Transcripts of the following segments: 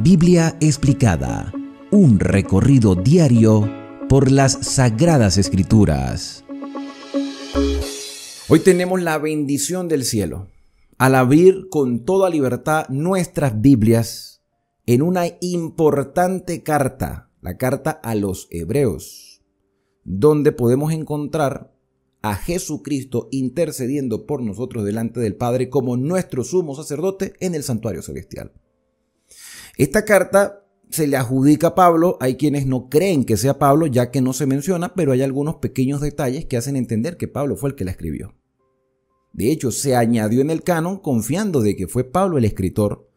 Biblia explicada, un recorrido diario por las Sagradas Escrituras. Hoy tenemos la bendición del cielo al abrir con toda libertad nuestras Biblias en una importante carta, la carta a los Hebreos, donde podemos encontrar a Jesucristo intercediendo por nosotros delante del Padre como nuestro sumo sacerdote en el santuario celestial. Esta carta se le adjudica a Pablo. Hay quienes no creen que sea Pablo, ya que no se menciona, pero hay algunos pequeños detalles que hacen entender que Pablo fue el que la escribió. De hecho, se añadió en el canon confiando de que fue Pablo el escritor,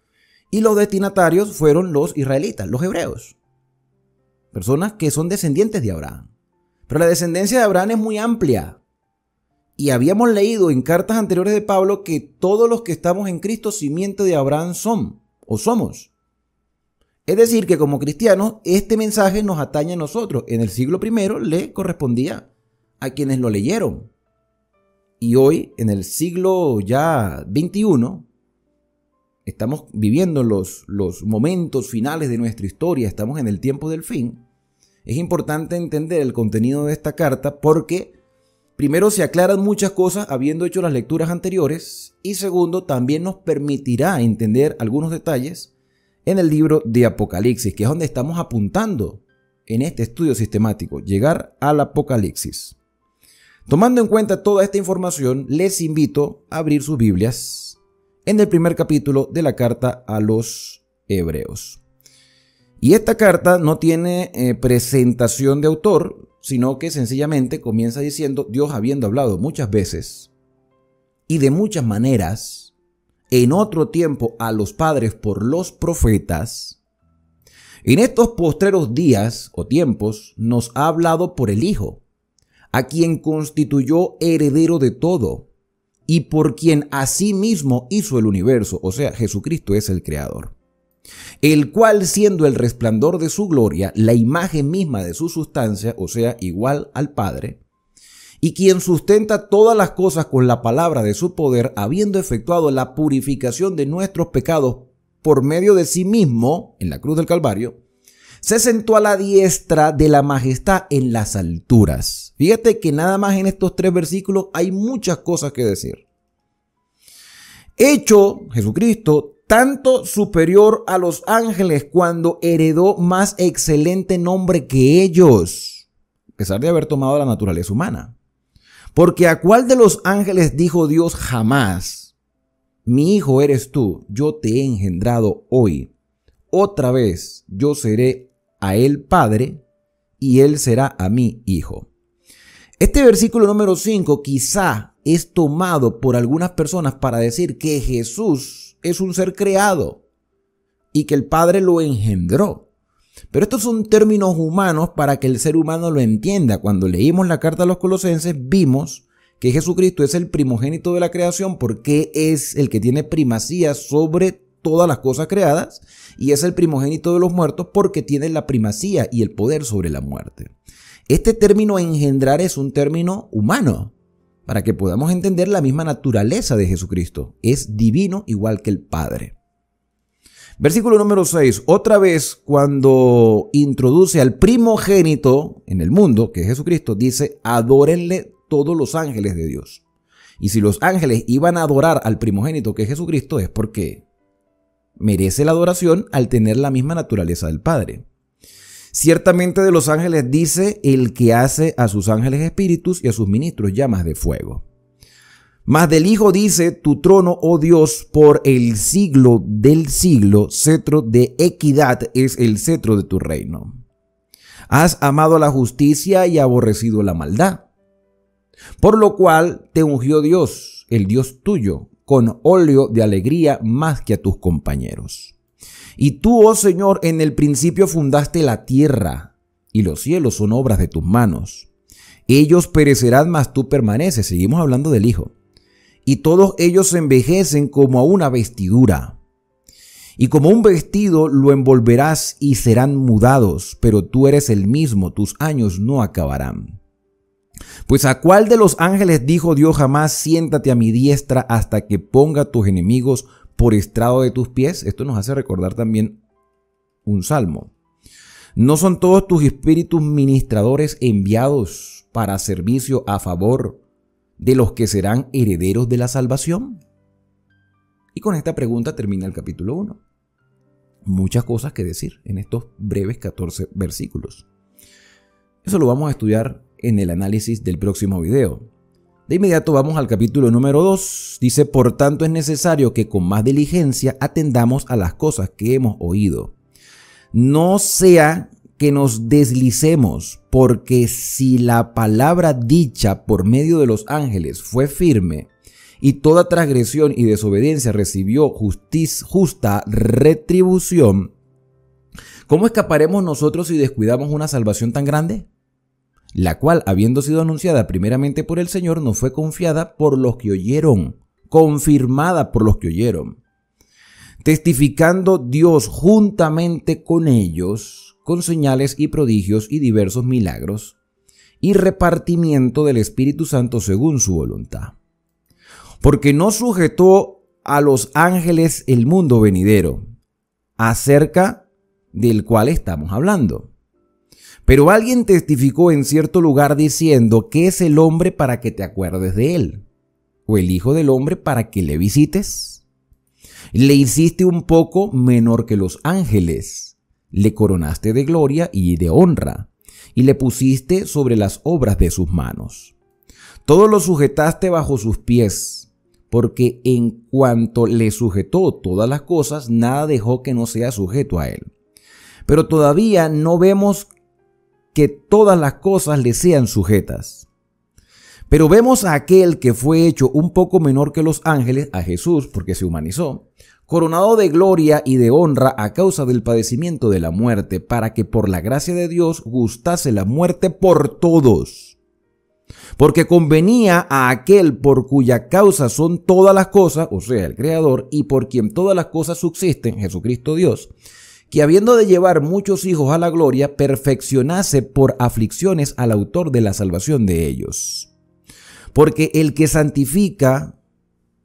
y los destinatarios fueron los israelitas, los hebreos, personas que son descendientes de Abraham. Pero la descendencia de Abraham es muy amplia, y habíamos leído en cartas anteriores de Pablo que todos los que estamos en Cristo, simiente de Abraham son o somos. Es decir, que como cristianos, este mensaje nos atañe a nosotros. En el siglo I le correspondía a quienes lo leyeron. Y hoy, en el siglo ya XXI, estamos viviendo los momentos finales de nuestra historia, estamos en el tiempo del fin. Es importante entender el contenido de esta carta porque, primero, se aclaran muchas cosas habiendo hecho las lecturas anteriores, y segundo, también nos permitirá entender algunos detalles en el libro de Apocalipsis, que es donde estamos apuntando en este estudio sistemático, llegar al Apocalipsis. Tomando en cuenta toda esta información, les invito a abrir sus Biblias en el primer capítulo de la carta a los Hebreos. Y esta carta no tiene presentación de autor, sino que sencillamente comienza diciendo: Dios, habiendo hablado muchas veces y de muchas maneras en otro tiempo a los padres por los profetas, en estos postreros días o tiempos nos ha hablado por el Hijo, a quien constituyó heredero de todo y por quien asimismo hizo el universo, o sea, Jesucristo es el creador, el cual, siendo el resplandor de su gloria, la imagen misma de su sustancia, o sea, igual al Padre, y quien sustenta todas las cosas con la palabra de su poder, habiendo efectuado la purificación de nuestros pecados por medio de sí mismo en la cruz del Calvario, se sentó a la diestra de la majestad en las alturas. Fíjate que nada más en estos 3 versículos hay muchas cosas que decir. Hecho Jesucristo tanto superior a los ángeles cuando heredó más excelente nombre que ellos, a pesar de haber tomado la naturaleza humana. Porque ¿a cuál de los ángeles dijo Dios jamás: mi hijo eres tú, yo te he engendrado hoy? Otra vez yo seré a él padre y él será a mí hijo. Este versículo número 5 quizá es tomado por algunas personas para decir que Jesús es un ser creado y que el Padre lo engendró. Pero estos son términos humanos para que el ser humano lo entienda. Cuando leímos la carta a los Colosenses, vimos que Jesucristo es el primogénito de la creación porque es el que tiene primacía sobre todas las cosas creadas, y es el primogénito de los muertos porque tiene la primacía y el poder sobre la muerte. Este término engendrar es un término humano para que podamos entender la misma naturaleza de Jesucristo. Es divino igual que el Padre. Versículo número 6, otra vez cuando introduce al primogénito en el mundo, que es Jesucristo, dice: adórenle todos los ángeles de Dios. Y si los ángeles iban a adorar al primogénito, que es Jesucristo, es porque merece la adoración al tener la misma naturaleza del Padre. Ciertamente de los ángeles dice: el que hace a sus ángeles espíritus y a sus ministros llamas de fuego. Mas del Hijo dice: tu trono, oh Dios, por el siglo del siglo, cetro de equidad es el cetro de tu reino. Has amado la justicia y aborrecido la maldad. Por lo cual te ungió Dios, el Dios tuyo, con óleo de alegría más que a tus compañeros. Y tú, oh Señor, en el principio fundaste la tierra, y los cielos son obras de tus manos. Ellos perecerán, mas tú permaneces. Seguimos hablando del Hijo. Y todos ellos se envejecen como a una vestidura. Y como un vestido lo envolverás y serán mudados, pero tú eres el mismo, tus años no acabarán. Pues ¿a cuál de los ángeles dijo Dios jamás: siéntate a mi diestra hasta que ponga tus enemigos por estrado de tus pies? Esto nos hace recordar también un salmo. ¿No son todos tus espíritus ministradores enviados para servicio a favor de los que serán herederos de la salvación? Y con esta pregunta termina el capítulo 1. Muchas cosas que decir en estos breves 14 versículos. Eso lo vamos a estudiar en el análisis del próximo video. De inmediato vamos al capítulo número 2. Dice, por tanto es necesario que con más diligencia atendamos a las cosas que hemos oído. No sea que nos deslicemos, porque si la palabra dicha por medio de los ángeles fue firme, y toda transgresión y desobediencia recibió justa retribución, ¿cómo escaparemos nosotros si descuidamos una salvación tan grande? La cual, habiendo sido anunciada primeramente por el Señor, nos fue confiada por los que oyeron, confirmada por los que oyeron, testificando Dios juntamente con ellos, con señales y prodigios y diversos milagros, y repartimiento del Espíritu Santo según su voluntad. Porque no sujetó a los ángeles el mundo venidero, acerca del cual estamos hablando. Pero alguien testificó en cierto lugar diciendo, ¿qué es el hombre para que te acuerdes de él? ¿O el hijo del hombre para que le visites? Le hiciste un poco menor que los ángeles, le coronaste de gloria y de honra, y le pusiste sobre las obras de sus manos. Todo lo sujetaste bajo sus pies, porque en cuanto le sujetó todas las cosas, nada dejó que no sea sujeto a él. Pero todavía no vemos que todas las cosas le sean sujetas. Pero vemos a aquel que fue hecho un poco menor que los ángeles, a Jesús, porque se humanizó, coronado de gloria y de honra a causa del padecimiento de la muerte, para que por la gracia de Dios gustase la muerte por todos. Porque convenía a aquel por cuya causa son todas las cosas, o sea, el Creador, y por quien todas las cosas subsisten, Jesucristo Dios, que habiendo de llevar muchos hijos a la gloria, perfeccionase por aflicciones al autor de la salvación de ellos. Porque el que santifica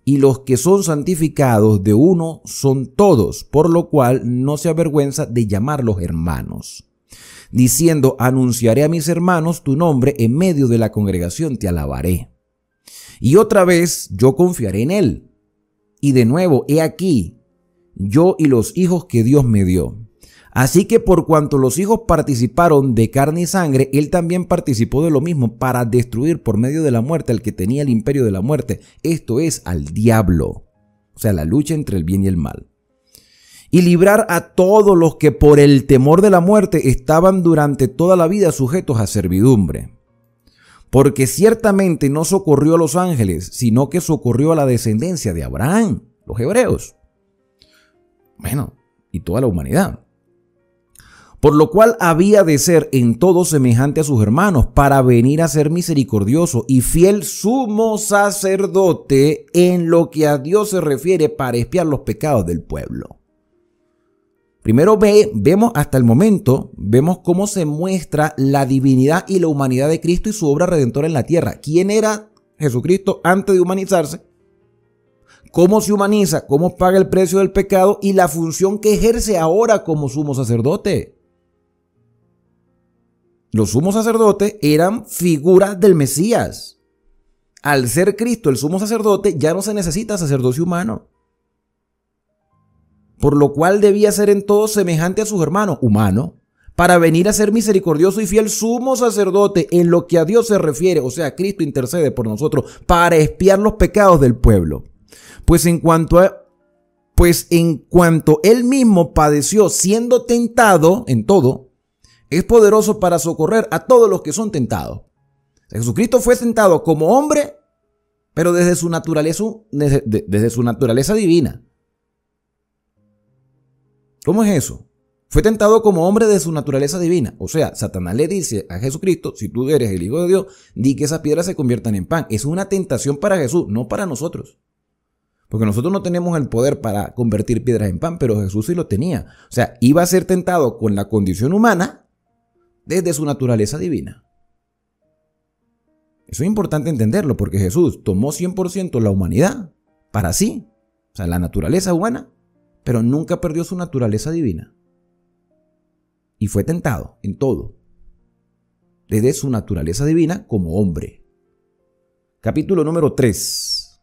y los que son santificados de uno son todos, por lo cual no se avergüenza de llamarlos hermanos, diciendo, anunciaré a mis hermanos tu nombre, en medio de la congregación te alabaré. Y otra vez yo confiaré en él. Y de nuevo, he aquí, yo y los hijos que Dios me dio. Así que por cuanto los hijos participaron de carne y sangre, él también participó de lo mismo para destruir por medio de la muerte al que tenía el imperio de la muerte, esto es, al diablo. O sea, la lucha entre el bien y el mal. Y librar a todos los que por el temor de la muerte estaban durante toda la vida sujetos a servidumbre. Porque ciertamente no socorrió a los ángeles, sino que socorrió a la descendencia de Abraham, los hebreos. Bueno, y toda la humanidad. Por lo cual había de ser en todo semejante a sus hermanos, para venir a ser misericordioso y fiel sumo sacerdote en lo que a Dios se refiere, para expiar los pecados del pueblo. Primero vemos hasta el momento, vemos cómo se muestra la divinidad y la humanidad de Cristo y su obra redentora en la tierra. ¿Quién era Jesucristo antes de humanizarse? ¿Cómo se humaniza? ¿Cómo paga el precio del pecado? Y la función que ejerce ahora como sumo sacerdote. Los sumos sacerdotes eran figuras del Mesías. Al ser Cristo el sumo sacerdote, ya no se necesita sacerdocio humano. Por lo cual debía ser en todo semejante a sus hermanos, humano, para venir a ser misericordioso y fiel sumo sacerdote en lo que a Dios se refiere. O sea, Cristo intercede por nosotros para expiar los pecados del pueblo. Pues en cuanto él mismo padeció siendo tentado en todo, es poderoso para socorrer a todos los que son tentados. Jesucristo fue tentado como hombre, pero desde su naturaleza divina. ¿Cómo es eso? Fue tentado como hombre de su naturaleza divina. O sea, Satanás le dice a Jesucristo, si tú eres el Hijo de Dios, di que esas piedras se conviertan en pan. Es una tentación para Jesús, no para nosotros. Porque nosotros no tenemos el poder para convertir piedras en pan, pero Jesús sí lo tenía. O sea, iba a ser tentado con la condición humana desde su naturaleza divina. Eso es importante entenderlo, porque Jesús tomó 100% la humanidad para sí, o sea, la naturaleza humana, pero nunca perdió su naturaleza divina. y fue tentado en todo, desde su naturaleza divina como hombre. Capítulo número 3.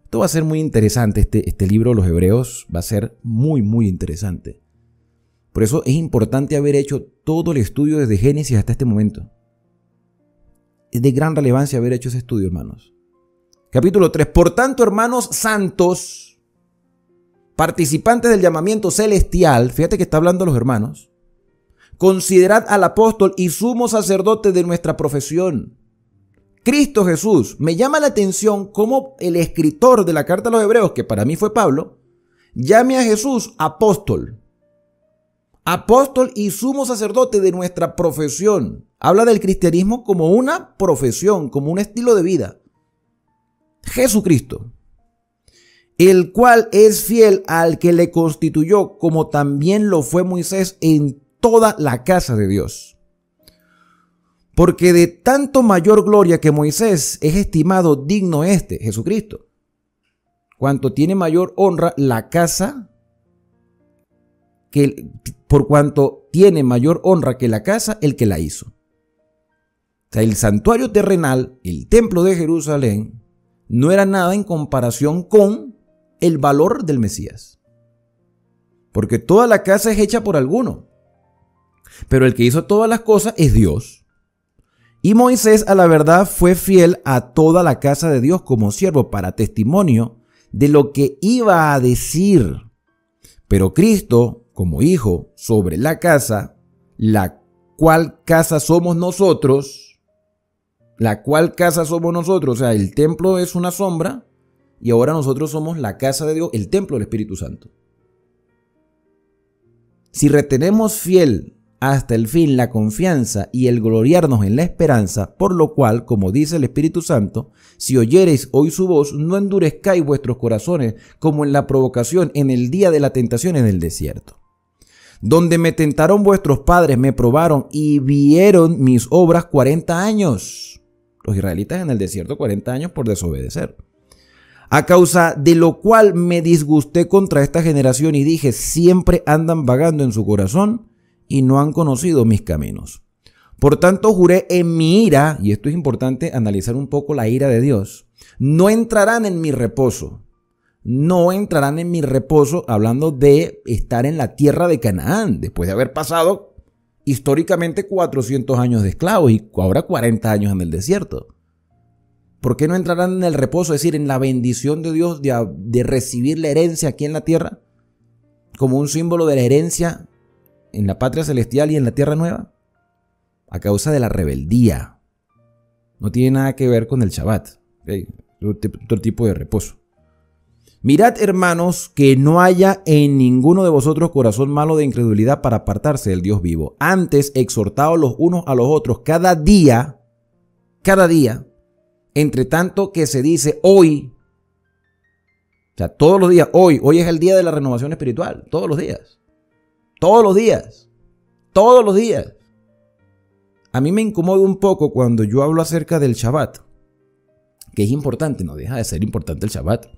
Esto va a ser muy interesante, este libro de los Hebreos va a ser muy, muy interesante. Por eso es importante haber hecho todo el estudio desde Génesis hasta este momento. Es de gran relevancia haber hecho ese estudio, hermanos. Capítulo 3. Por tanto, hermanos santos, participantes del llamamiento celestial, fíjate que está hablando a los hermanos, considerad al apóstol y sumo sacerdote de nuestra profesión, Cristo Jesús. Me llama la atención cómo el escritor de la carta a los Hebreos, que para mí fue Pablo, llame a Jesús apóstol. Apóstol y sumo sacerdote de nuestra profesión. Habla del cristianismo como una profesión, como un estilo de vida. Jesucristo, el cual es fiel al que le constituyó, como también lo fue Moisés en toda la casa de Dios. Porque de tanto mayor gloria que Moisés es estimado digno Jesucristo, cuanto tiene mayor honra la casa, por cuanto tiene mayor honra que la casa el que la hizo. O sea, el santuario terrenal, el templo de Jerusalén, no era nada en comparación con el valor del Mesías. Porque toda la casa es hecha por alguno, pero el que hizo todas las cosas es Dios. Y Moisés, a la verdad, fue fiel a toda la casa de Dios como siervo para testimonio de lo que iba a decir. Pero Cristo, como hijo sobre la casa, la cual casa somos nosotros, o sea, el templo es una sombra y ahora nosotros somos la casa de Dios, el templo del Espíritu Santo. Si retenemos fiel hasta el fin la confianza y el gloriarnos en la esperanza, por lo cual, como dice el Espíritu Santo, si oyereis hoy su voz, no endurezcáis vuestros corazones como en la provocación en el día de la tentación en el desierto, donde me tentaron vuestros padres, me probaron y vieron mis obras 40 años. Los israelitas en el desierto 40 años por desobedecer. A causa de lo cual me disgusté contra esta generación y dije, siempre andan vagando en su corazón y no han conocido mis caminos. Por tanto juré en mi ira, y esto es importante analizar un poco la ira de Dios, no entrarán en mi reposo. No entrarán en mi reposo, hablando de estar en la tierra de Canaán, después de haber pasado históricamente 400 años de esclavos y ahora 40 años en el desierto. ¿Por qué no entrarán en el reposo, es decir, en la bendición de Dios de recibir la herencia aquí en la tierra, como un símbolo de la herencia en la patria celestial y en la tierra nueva? A causa de la rebeldía. No tiene nada que ver con el Shabbat, ¿okay? Otro tipo de reposo. Mirad, hermanos, que no haya en ninguno de vosotros corazón malo de incredulidad para apartarse del Dios vivo. Antes, exhortaos los unos a los otros cada día, entre tanto que se dice hoy, o sea, todos los días, hoy es el día de la renovación espiritual, todos los días. A mí me incomoda un poco cuando yo hablo acerca del Shabbat, que es importante, no deja de ser importante el Shabbat.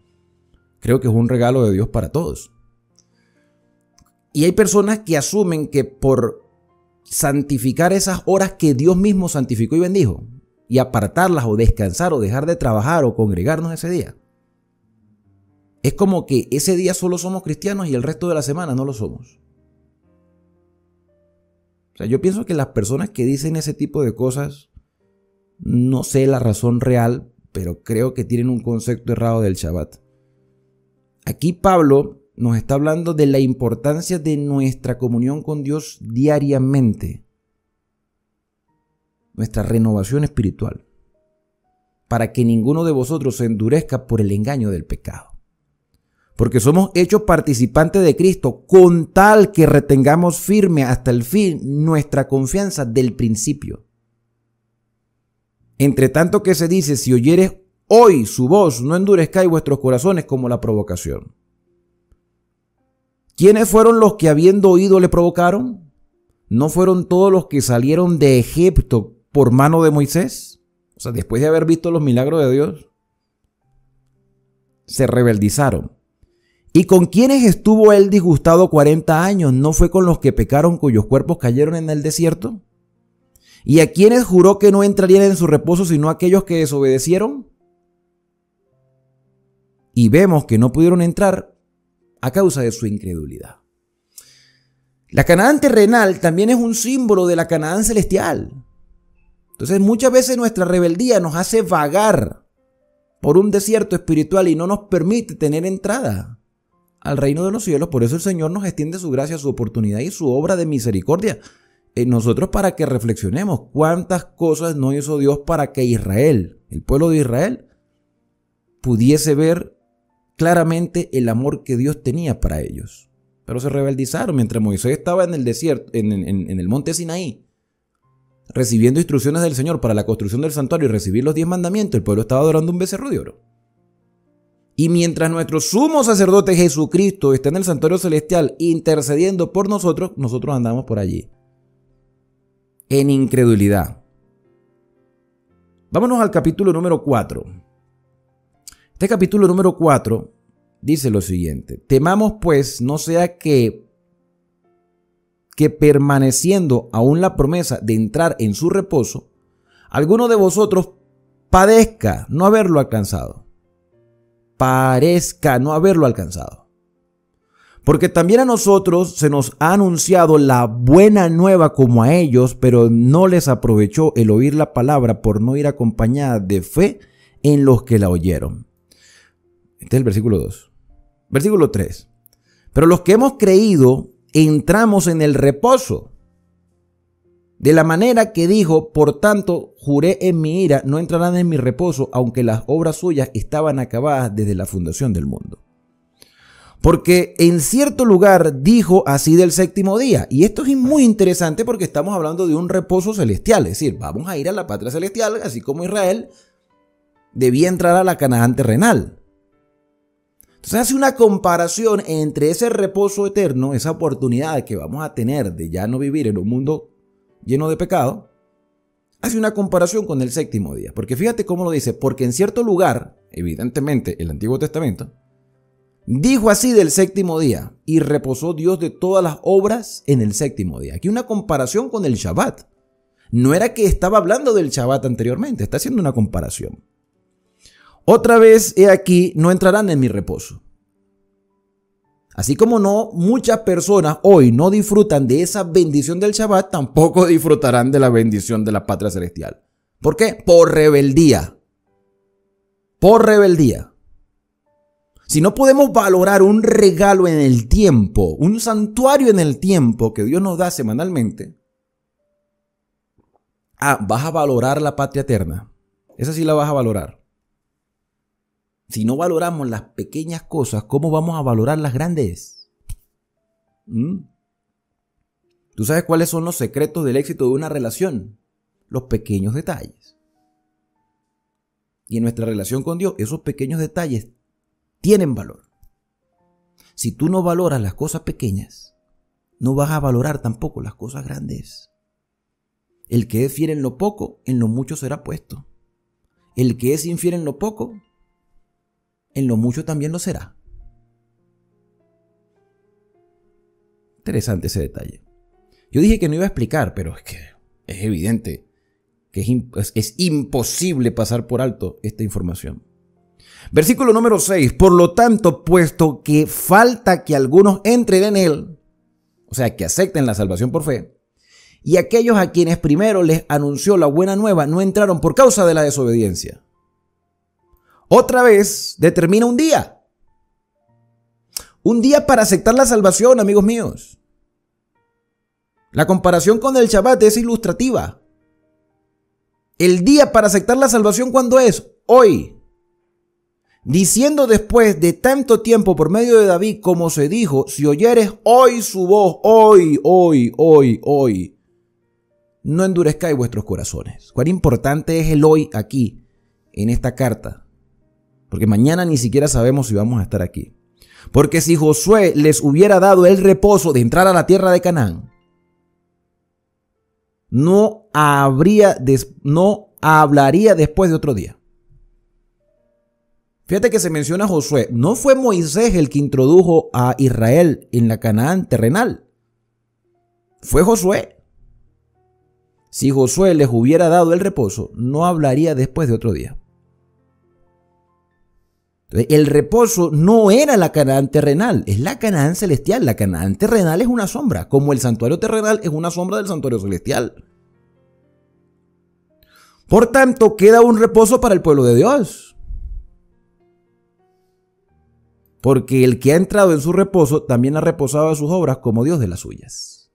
Creo que es un regalo de Dios para todos. Y hay personas que asumen que por santificar esas horas que Dios mismo santificó y bendijo, y apartarlas o descansar o dejar de trabajar o congregarnos ese día, es como que ese día solo somos cristianos y el resto de la semana no lo somos. O sea, yo pienso que las personas que dicen ese tipo de cosas, no sé la razón real, pero creo que tienen un concepto errado del Shabbat. Aquí Pablo nos está hablando de la importancia de nuestra comunión con Dios diariamente, nuestra renovación espiritual, para que ninguno de vosotros se endurezca por el engaño del pecado. Porque somos hechos participantes de Cristo, con tal que retengamos firme hasta el fin nuestra confianza del principio. Entre tanto que se dice, si oyeres hoy su voz, no endurezcáis vuestros corazones como la provocación. ¿Quiénes fueron los que habiendo oído le provocaron? ¿No fueron todos los que salieron de Egipto por mano de Moisés? O sea, después de haber visto los milagros de Dios, se rebeldizaron. ¿Y con quiénes estuvo él disgustado 40 años? ¿No fue con los que pecaron cuyos cuerpos cayeron en el desierto? ¿Y a quiénes juró que no entrarían en su reposo sino aquellos que desobedecieron? Y vemos que no pudieron entrar a causa de su incredulidad. La Canaán terrenal también es un símbolo de la Canaán celestial. Entonces muchas veces nuestra rebeldía nos hace vagar por un desierto espiritual y no nos permite tener entrada al reino de los cielos. Por eso el Señor nos extiende su gracia, su oportunidad y su obra de misericordia en nosotros para que reflexionemos cuántas cosas no hizo Dios para que Israel, el pueblo de Israel, pudiese ver claramente el amor que Dios tenía para ellos. Pero se rebeldizaron mientras Moisés estaba en el desierto, en el monte Sinaí, recibiendo instrucciones del Señor para la construcción del santuario y recibir los 10 mandamientos. El pueblo estaba adorando un becerro de oro. Y mientras nuestro sumo sacerdote Jesucristo está en el santuario celestial intercediendo por nosotros, nosotros andamos por allí en incredulidad. Vámonos al capítulo número 4. Este capítulo número 4 dice lo siguiente: temamos pues no sea que permaneciendo aún la promesa de entrar en su reposo, alguno de vosotros padezca no haberlo alcanzado. Parezca no haberlo alcanzado. Porque también a nosotros se nos ha anunciado la buena nueva como a ellos, pero no les aprovechó el oír la palabra por no ir acompañada de fe en los que la oyeron. Este es el versículo 2. Versículo 3. Pero los que hemos creído entramos en el reposo. De la manera que dijo, por tanto, juré en mi ira, no entrarán en mi reposo, aunque las obras suyas estaban acabadas desde la fundación del mundo. Porque en cierto lugar dijo así del séptimo día. Y esto es muy interesante porque estamos hablando de un reposo celestial. Es decir, vamos a ir a la patria celestial, así como Israel debía entrar a la Canaán terrenal. Entonces hace una comparación entre ese reposo eterno, esa oportunidad que vamos a tener de ya no vivir en un mundo lleno de pecado. Hace una comparación con el séptimo día. Porque fíjate cómo lo dice. Porque en cierto lugar, evidentemente el Antiguo Testamento, dijo así del séptimo día, y reposó Dios de todas las obras en el séptimo día. Aquí una comparación con el Shabbat. No era que estaba hablando del Shabbat anteriormente, está haciendo una comparación. Otra vez, he aquí, no entrarán en mi reposo. Así como muchas personas hoy no disfrutan de esa bendición del Shabbat, tampoco disfrutarán de la bendición de la patria celestial. ¿Por qué? Por rebeldía. Por rebeldía. Si no podemos valorar un regalo en el tiempo, un santuario en el tiempo que Dios nos da semanalmente, vas a valorar la patria eterna. Esa sí la vas a valorar. Si no valoramos las pequeñas cosas, ¿cómo vamos a valorar las grandes? ¿Tú sabes cuáles son los secretos del éxito de una relación? Los pequeños detalles. Y en nuestra relación con Dios, esos pequeños detalles tienen valor. Si tú no valoras las cosas pequeñas, no vas a valorar tampoco las cosas grandes. El que es fiel en lo poco, en lo mucho será puesto. El que es infiel en lo poco, en lo mucho también lo será. Interesante ese detalle. Yo dije que no iba a explicar, pero es que es evidente que es imposible pasar por alto esta información. Versículo número 6. Por lo tanto, puesto que falta que algunos entren en él, o sea, que acepten la salvación por fe, y aquellos a quienes primero les anunció la buena nueva no entraron por causa de la desobediencia. Otra vez determina un día. Un día para aceptar la salvación, amigos míos. La comparación con el Shabbat es ilustrativa. El día para aceptar la salvación, ¿cuándo es? Hoy. Diciendo después de tanto tiempo por medio de David, como se dijo, si oyeres hoy su voz, hoy, no endurezcáis vuestros corazones. Cuán importante es el hoy aquí, en esta carta. Porque mañana ni siquiera sabemos si vamos a estar aquí. Porque si Josué les hubiera dado el reposo de entrar a la tierra de Canaán, no hablaría después de otro día. Fíjate que se menciona a Josué. No fue Moisés el que introdujo a Israel en la Canaán terrenal. Fue Josué. Si Josué les hubiera dado el reposo, no hablaría después de otro día. Entonces, el reposo no era la Canaán terrenal, es la Canaán celestial. La Canaán terrenal es una sombra, como el santuario terrenal es una sombra del santuario celestial. Por tanto, queda un reposo para el pueblo de Dios. Porque el que ha entrado en su reposo también ha reposado de sus obras como Dios de las suyas.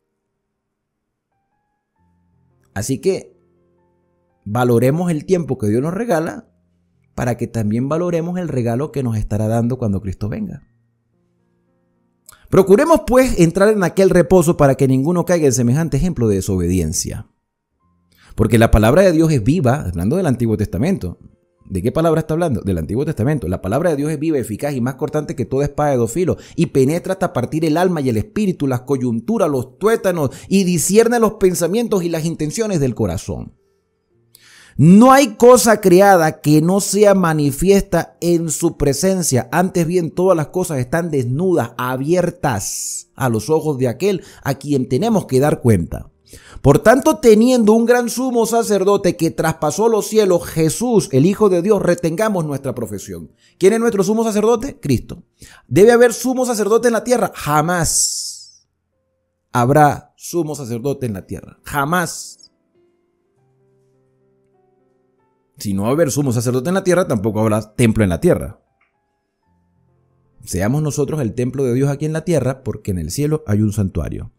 Así que valoremos el tiempo que Dios nos regala para que también valoremos el regalo que nos estará dando cuando Cristo venga. Procuremos pues entrar en aquel reposo para que ninguno caiga en semejante ejemplo de desobediencia. Porque la palabra de Dios es viva, hablando del Antiguo Testamento. ¿De qué palabra está hablando? Del Antiguo Testamento. La palabra de Dios es viva, eficaz y más cortante que toda espada de dos filos, y penetra hasta partir el alma y el espíritu, las coyunturas, los tuétanos, y discierne los pensamientos y las intenciones del corazón. No hay cosa creada que no sea manifiesta en su presencia. Antes bien, todas las cosas están desnudas, abiertas a los ojos de aquel a quien tenemos que dar cuenta. Por tanto, teniendo un gran sumo sacerdote que traspasó los cielos, Jesús, el Hijo de Dios, retengamos nuestra profesión. ¿Quién es nuestro sumo sacerdote? Cristo. ¿Debe haber sumo sacerdote en la tierra? Jamás habrá sumo sacerdote en la tierra. Jamás. Si no va a haber sumo sacerdote en la tierra, tampoco habrá templo en la tierra. Seamos nosotros el templo de Dios aquí en la tierra, porque en el cielo hay un santuario.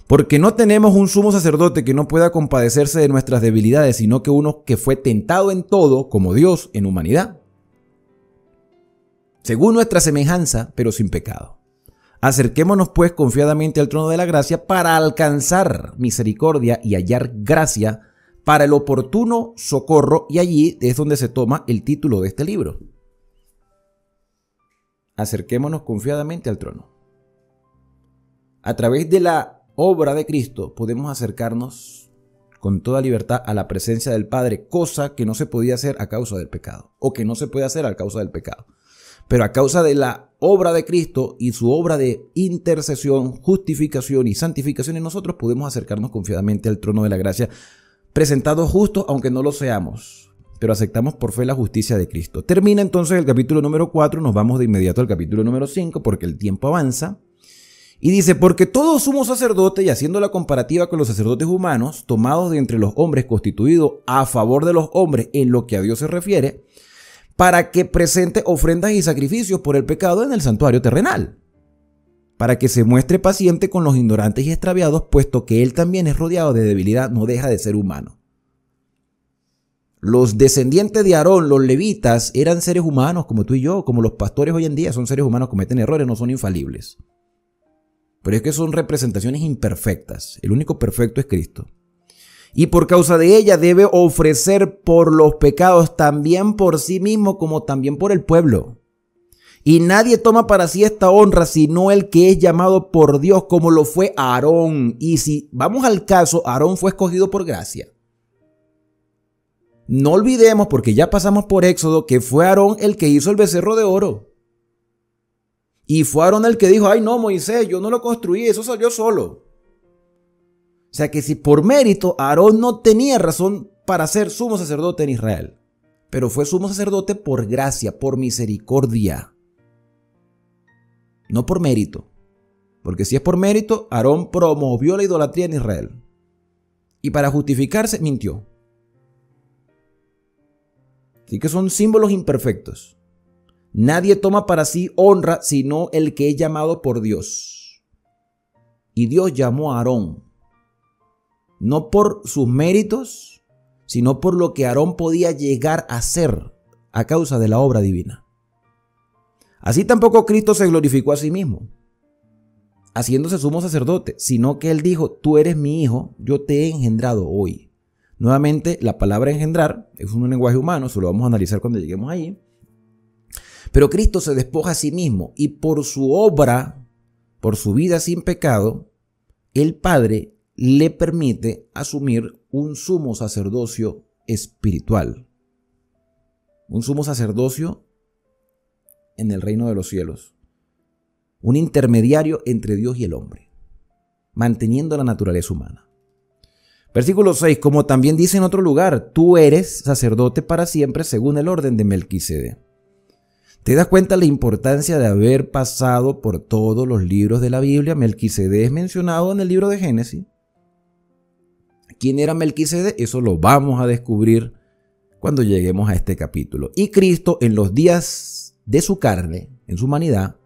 Porque no tenemos un sumo sacerdote que no pueda compadecerse de nuestras debilidades, sino que uno que fue tentado en todo, como Dios, en humanidad, según nuestra semejanza, pero sin pecado. Acerquémonos pues confiadamente al trono de la gracia para alcanzar misericordia y hallar gracia para el oportuno socorro, y allí es donde se toma el título de este libro. Acerquémonos confiadamente al trono. A través de la obra de Cristo podemos acercarnos con toda libertad a la presencia del Padre, cosa que no se podía hacer a causa del pecado, o que no se puede hacer a causa del pecado. Pero a causa de la obra de Cristo y su obra de intercesión, justificación y santificación en nosotros, podemos acercarnos confiadamente al trono de la gracia, presentados justos aunque no lo seamos, pero aceptamos por fe la justicia de Cristo. Termina entonces el capítulo número 4, nos vamos de inmediato al capítulo número 5 porque el tiempo avanza. Y dice, porque todo sumo sacerdote, y haciendo la comparativa con los sacerdotes humanos, tomados de entre los hombres, constituidos a favor de los hombres en lo que a Dios se refiere, para que presente ofrendas y sacrificios por el pecado en el santuario terrenal, para que se muestre paciente con los ignorantes y extraviados, puesto que él también es rodeado de debilidad, no deja de ser humano. Los descendientes de Aarón, los levitas, eran seres humanos como tú y yo, como los pastores hoy en día son seres humanos, cometen errores, no son infalibles. Pero es que son representaciones imperfectas. El único perfecto es Cristo. Y por causa de ella debe ofrecer por los pecados también por sí mismo como también por el pueblo. Y nadie toma para sí esta honra sino el que es llamado por Dios, como lo fue Aarón. Y si vamos al caso, Aarón fue escogido por gracia. No olvidemos, porque ya pasamos por Éxodo, que fue Aarón el que hizo el becerro de oro. Y fue Aarón el que dijo, ay no, Moisés, yo no lo construí, eso salió solo. O sea que si por mérito Aarón no tenía razón para ser sumo sacerdote en Israel, pero fue sumo sacerdote por gracia, por misericordia, no por mérito. Porque si es por mérito, Aarón promovió la idolatría en Israel. Y para justificarse, mintió. Así que son símbolos imperfectos. Nadie toma para sí honra sino el que es llamado por Dios. Y Dios llamó a Aarón, no por sus méritos, sino por lo que Aarón podía llegar a ser a causa de la obra divina. Así tampoco Cristo se glorificó a sí mismo, haciéndose sumo sacerdote, sino que él dijo, tú eres mi hijo, yo te he engendrado hoy. Nuevamente, la palabra engendrar es un lenguaje humano, eso lo vamos a analizar cuando lleguemos allí. Pero Cristo se despoja a sí mismo y por su obra, por su vida sin pecado, el Padre le permite asumir un sumo sacerdocio espiritual. Un sumo sacerdocio en el reino de los cielos. Un intermediario entre Dios y el hombre, manteniendo la naturaleza humana. Versículo 6, como también dice en otro lugar, tú eres sacerdote para siempre según el orden de Melquisedec. ¿Te das cuenta la importancia de haber pasado por todos los libros de la Biblia? Melquisedec es mencionado en el libro de Génesis. ¿Quién era Melquisedec? Eso lo vamos a descubrir cuando lleguemos a este capítulo. Y Cristo, en los días de su carne, en su humanidad,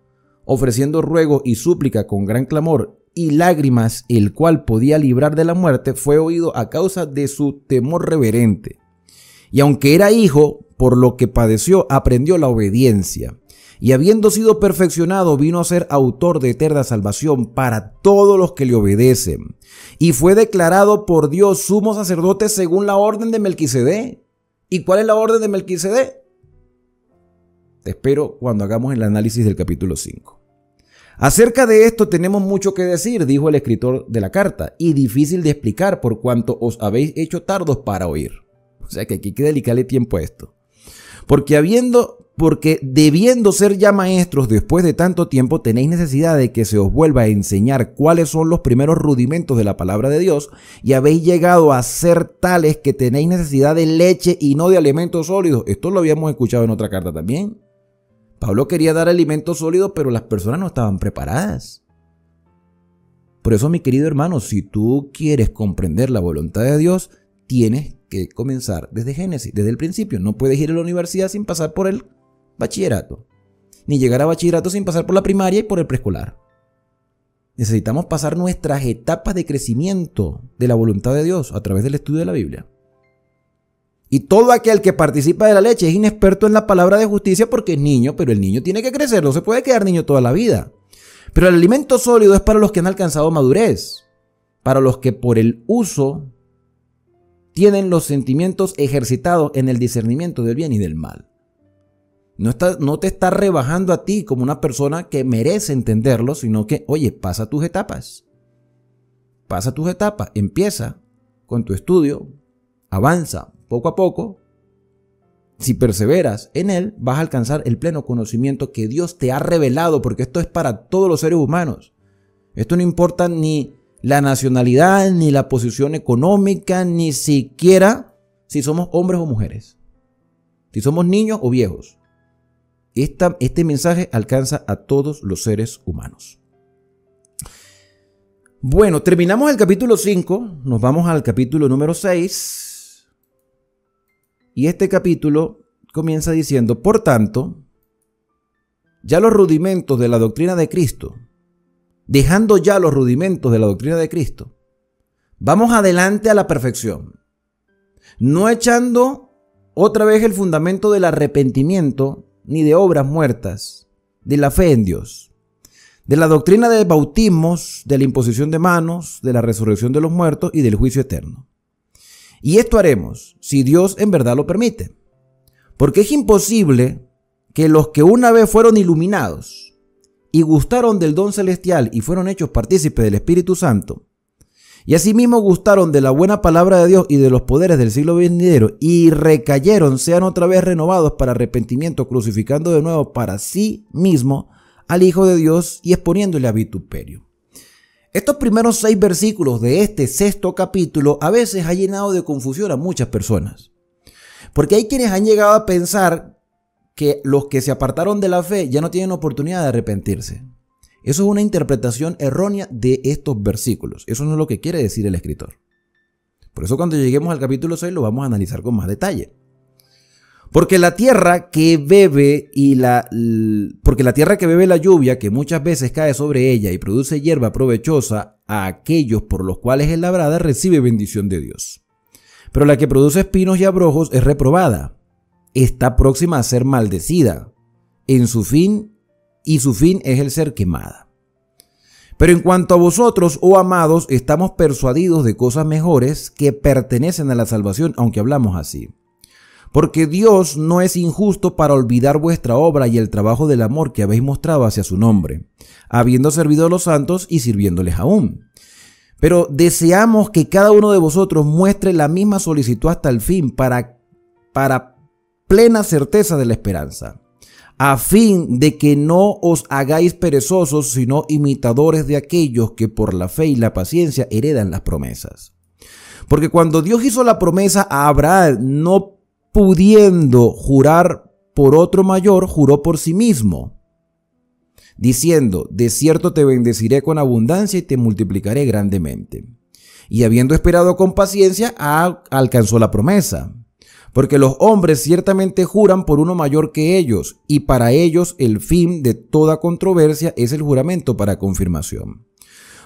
ofreciendo ruego y súplica con gran clamor y lágrimas, el cual podía librar de la muerte, fue oído a causa de su temor reverente. Y aunque era hijo, por lo que padeció, aprendió la obediencia. Y habiendo sido perfeccionado, vino a ser autor de eterna salvación para todos los que le obedecen. Y fue declarado por Dios sumo sacerdote según la orden de Melquisedec. ¿Y cuál es la orden de Melquisedec? Te espero cuando hagamos el análisis del capítulo 5. Acerca de esto tenemos mucho que decir, dijo el escritor de la carta, y difícil de explicar por cuanto os habéis hecho tardos para oír. O sea que aquí hay que dedicarle tiempo a esto. Porque debiendo ser ya maestros después de tanto tiempo, tenéis necesidad de que se os vuelva a enseñar cuáles son los primeros rudimentos de la palabra de Dios, y habéis llegado a ser tales que tenéis necesidad de leche y no de alimentos sólidos. Esto lo habíamos escuchado en otra carta también. Pablo quería dar alimento sólido, pero las personas no estaban preparadas. Por eso, mi querido hermano, si tú quieres comprender la voluntad de Dios, tienes que comenzar desde Génesis, desde el principio. No puedes ir a la universidad sin pasar por el bachillerato, ni llegar a bachillerato sin pasar por la primaria y por el preescolar. Necesitamos pasar nuestras etapas de crecimiento de la voluntad de Dios a través del estudio de la Biblia. Y todo aquel que participa de la leche es inexperto en la palabra de justicia porque es niño, pero el niño tiene que crecer, no se puede quedar niño toda la vida. Pero el alimento sólido es para los que han alcanzado madurez, para los que por el uso tienen los sentimientos ejercitados en el discernimiento del bien y del mal. No te está rebajando a ti como una persona que merece entenderlo, sino que, oye, pasa tus etapas. Pasa tus etapas, empieza con tu estudio, avanza poco a poco. Si perseveras en él, vas a alcanzar el pleno conocimiento que Dios te ha revelado, porque esto es para todos los seres humanos. Esto no importa ni la nacionalidad, ni la posición económica, ni siquiera si somos hombres o mujeres, si somos niños o viejos. Este mensaje alcanza a todos los seres humanos. Bueno, terminamos el capítulo 5, nos vamos al capítulo número 6. Y este capítulo comienza diciendo, por tanto, ya los rudimentos de la doctrina de Cristo, dejando ya los rudimentos de la doctrina de Cristo, vamos adelante a la perfección, no echando otra vez el fundamento del arrepentimiento, ni de obras muertas, de la fe en Dios, de la doctrina de bautismos, de la imposición de manos, de la resurrección de los muertos y del juicio eterno. Y esto haremos, si Dios en verdad lo permite. Porque es imposible que los que una vez fueron iluminados y gustaron del don celestial y fueron hechos partícipes del Espíritu Santo, y asimismo gustaron de la buena palabra de Dios y de los poderes del siglo venidero, y recayeron, sean otra vez renovados para arrepentimiento, crucificando de nuevo para sí mismo al Hijo de Dios y exponiéndole a vituperio. Estos primeros 6 versículos de este 6º capítulo a veces ha llenado de confusión a muchas personas. Porque hay quienes han llegado a pensar que los que se apartaron de la fe ya no tienen oportunidad de arrepentirse. Eso es una interpretación errónea de estos versículos. Eso no es lo que quiere decir el escritor. Por eso cuando lleguemos al capítulo 6 lo vamos a analizar con más detalle. Porque la tierra que bebe la lluvia, que muchas veces cae sobre ella y produce hierba provechosa a aquellos por los cuales es labrada, recibe bendición de Dios. Pero la que produce espinos y abrojos es reprobada. Está próxima a ser maldecida en su fin, y su fin es el ser quemada. Pero en cuanto a vosotros, oh amados, estamos persuadidos de cosas mejores que pertenecen a la salvación, aunque hablamos así. Porque Dios no es injusto para olvidar vuestra obra y el trabajo del amor que habéis mostrado hacia su nombre, habiendo servido a los santos y sirviéndoles aún. Pero deseamos que cada uno de vosotros muestre la misma solicitud hasta el fin para plena certeza de la esperanza, a fin de que no os hagáis perezosos, sino imitadores de aquellos que por la fe y la paciencia heredan las promesas. Porque cuando Dios hizo la promesa a Abraham, no pudiendo jurar por otro mayor, juró por sí mismo, diciendo: de cierto te bendeciré con abundancia y te multiplicaré grandemente. Y habiendo esperado con paciencia, alcanzó la promesa. Porque los hombres ciertamente juran por uno mayor que ellos, y para ellos el fin de toda controversia es el juramento para confirmación.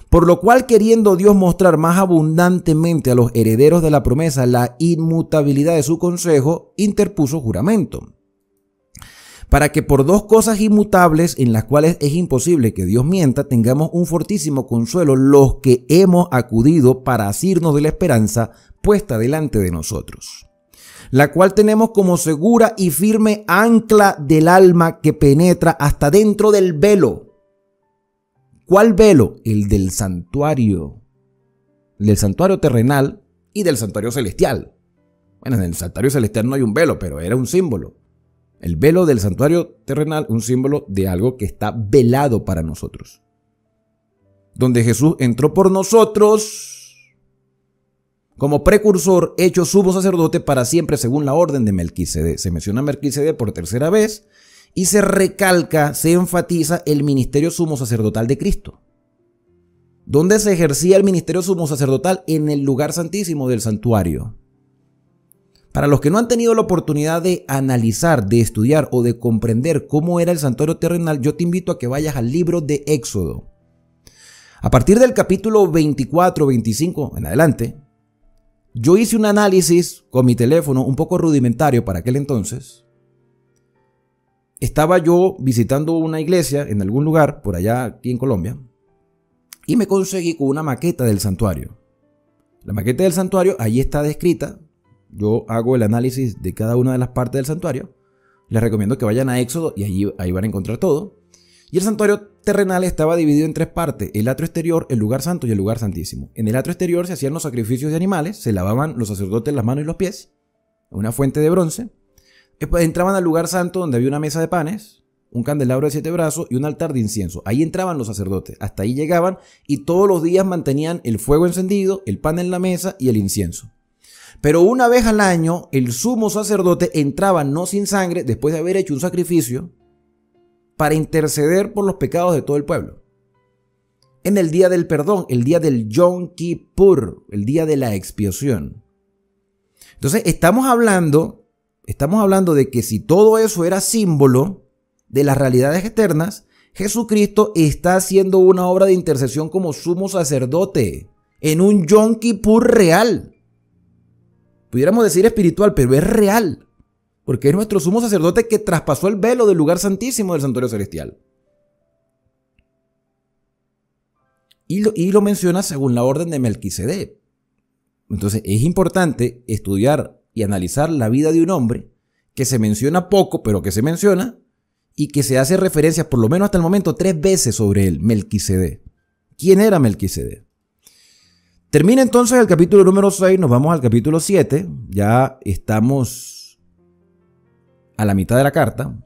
Por lo cual, queriendo Dios mostrar más abundantemente a los herederos de la promesa la inmutabilidad de su consejo, interpuso juramento, para que por dos cosas inmutables en las cuales es imposible que Dios mienta, tengamos un fortísimo consuelo los que hemos acudido para asirnos de la esperanza puesta delante de nosotros, la cual tenemos como segura y firme ancla del alma que penetra hasta dentro del velo. ¿Cuál velo? El del santuario. El del santuario terrenal y del santuario celestial. Bueno, en el santuario celestial no hay un velo, pero era un símbolo. El velo del santuario terrenal, un símbolo de algo que está velado para nosotros. Donde Jesús entró por nosotros como precursor, hecho sumo sacerdote para siempre según la orden de Melquisedec. Se menciona Melquisedec por tercera vez y se recalca, se enfatiza el ministerio sumo sacerdotal de Cristo. ¿Dónde se ejercía el ministerio sumo sacerdotal? En el lugar santísimo del santuario. Para los que no han tenido la oportunidad de analizar, de estudiar o de comprender cómo era el santuario terrenal, yo te invito a que vayas al libro de Éxodo. A partir del capítulo 24, 25 en adelante, yo hice un análisis con mi teléfono un poco rudimentario para aquel entonces. Estaba yo visitando una iglesia en algún lugar por allá aquí en Colombia y me conseguí con una maqueta del santuario. La maqueta del santuario ahí está descrita. Yo hago el análisis de cada una de las partes del santuario. Les recomiendo que vayan a Éxodo y ahí van a encontrar todo. Y el santuario terrenal estaba dividido en tres partes: el atrio exterior, el lugar santo y el lugar santísimo. En el atrio exterior se hacían los sacrificios de animales, se lavaban los sacerdotes las manos y los pies, una fuente de bronce. Después entraban al lugar santo, donde había una mesa de panes, un candelabro de 7 brazos y un altar de incienso. Ahí entraban los sacerdotes, hasta ahí llegaban y todos los días mantenían el fuego encendido, el pan en la mesa y el incienso. Pero una vez al año el sumo sacerdote entraba no sin sangre, después de haber hecho un sacrificio, para interceder por los pecados de todo el pueblo. En el día del perdón, el día del Yom Kippur, el día de la expiación. Entonces estamos hablando de que si todo eso era símbolo de las realidades eternas, Jesucristo está haciendo una obra de intercesión como sumo sacerdote en un Yom Kippur real. Pudiéramos decir espiritual, pero es real, porque es nuestro sumo sacerdote que traspasó el velo del lugar santísimo del santuario celestial. Y lo menciona según la orden de Melquisedec. Entonces es importante estudiar y analizar la vida de un hombre que se menciona poco, pero que se menciona y que se hace referencia por lo menos hasta el momento 3 veces sobre él, Melquisedec. ¿Quién era Melquisedec? Termina entonces el capítulo número 6, nos vamos al capítulo 7, ya estamos a la mitad de la carta,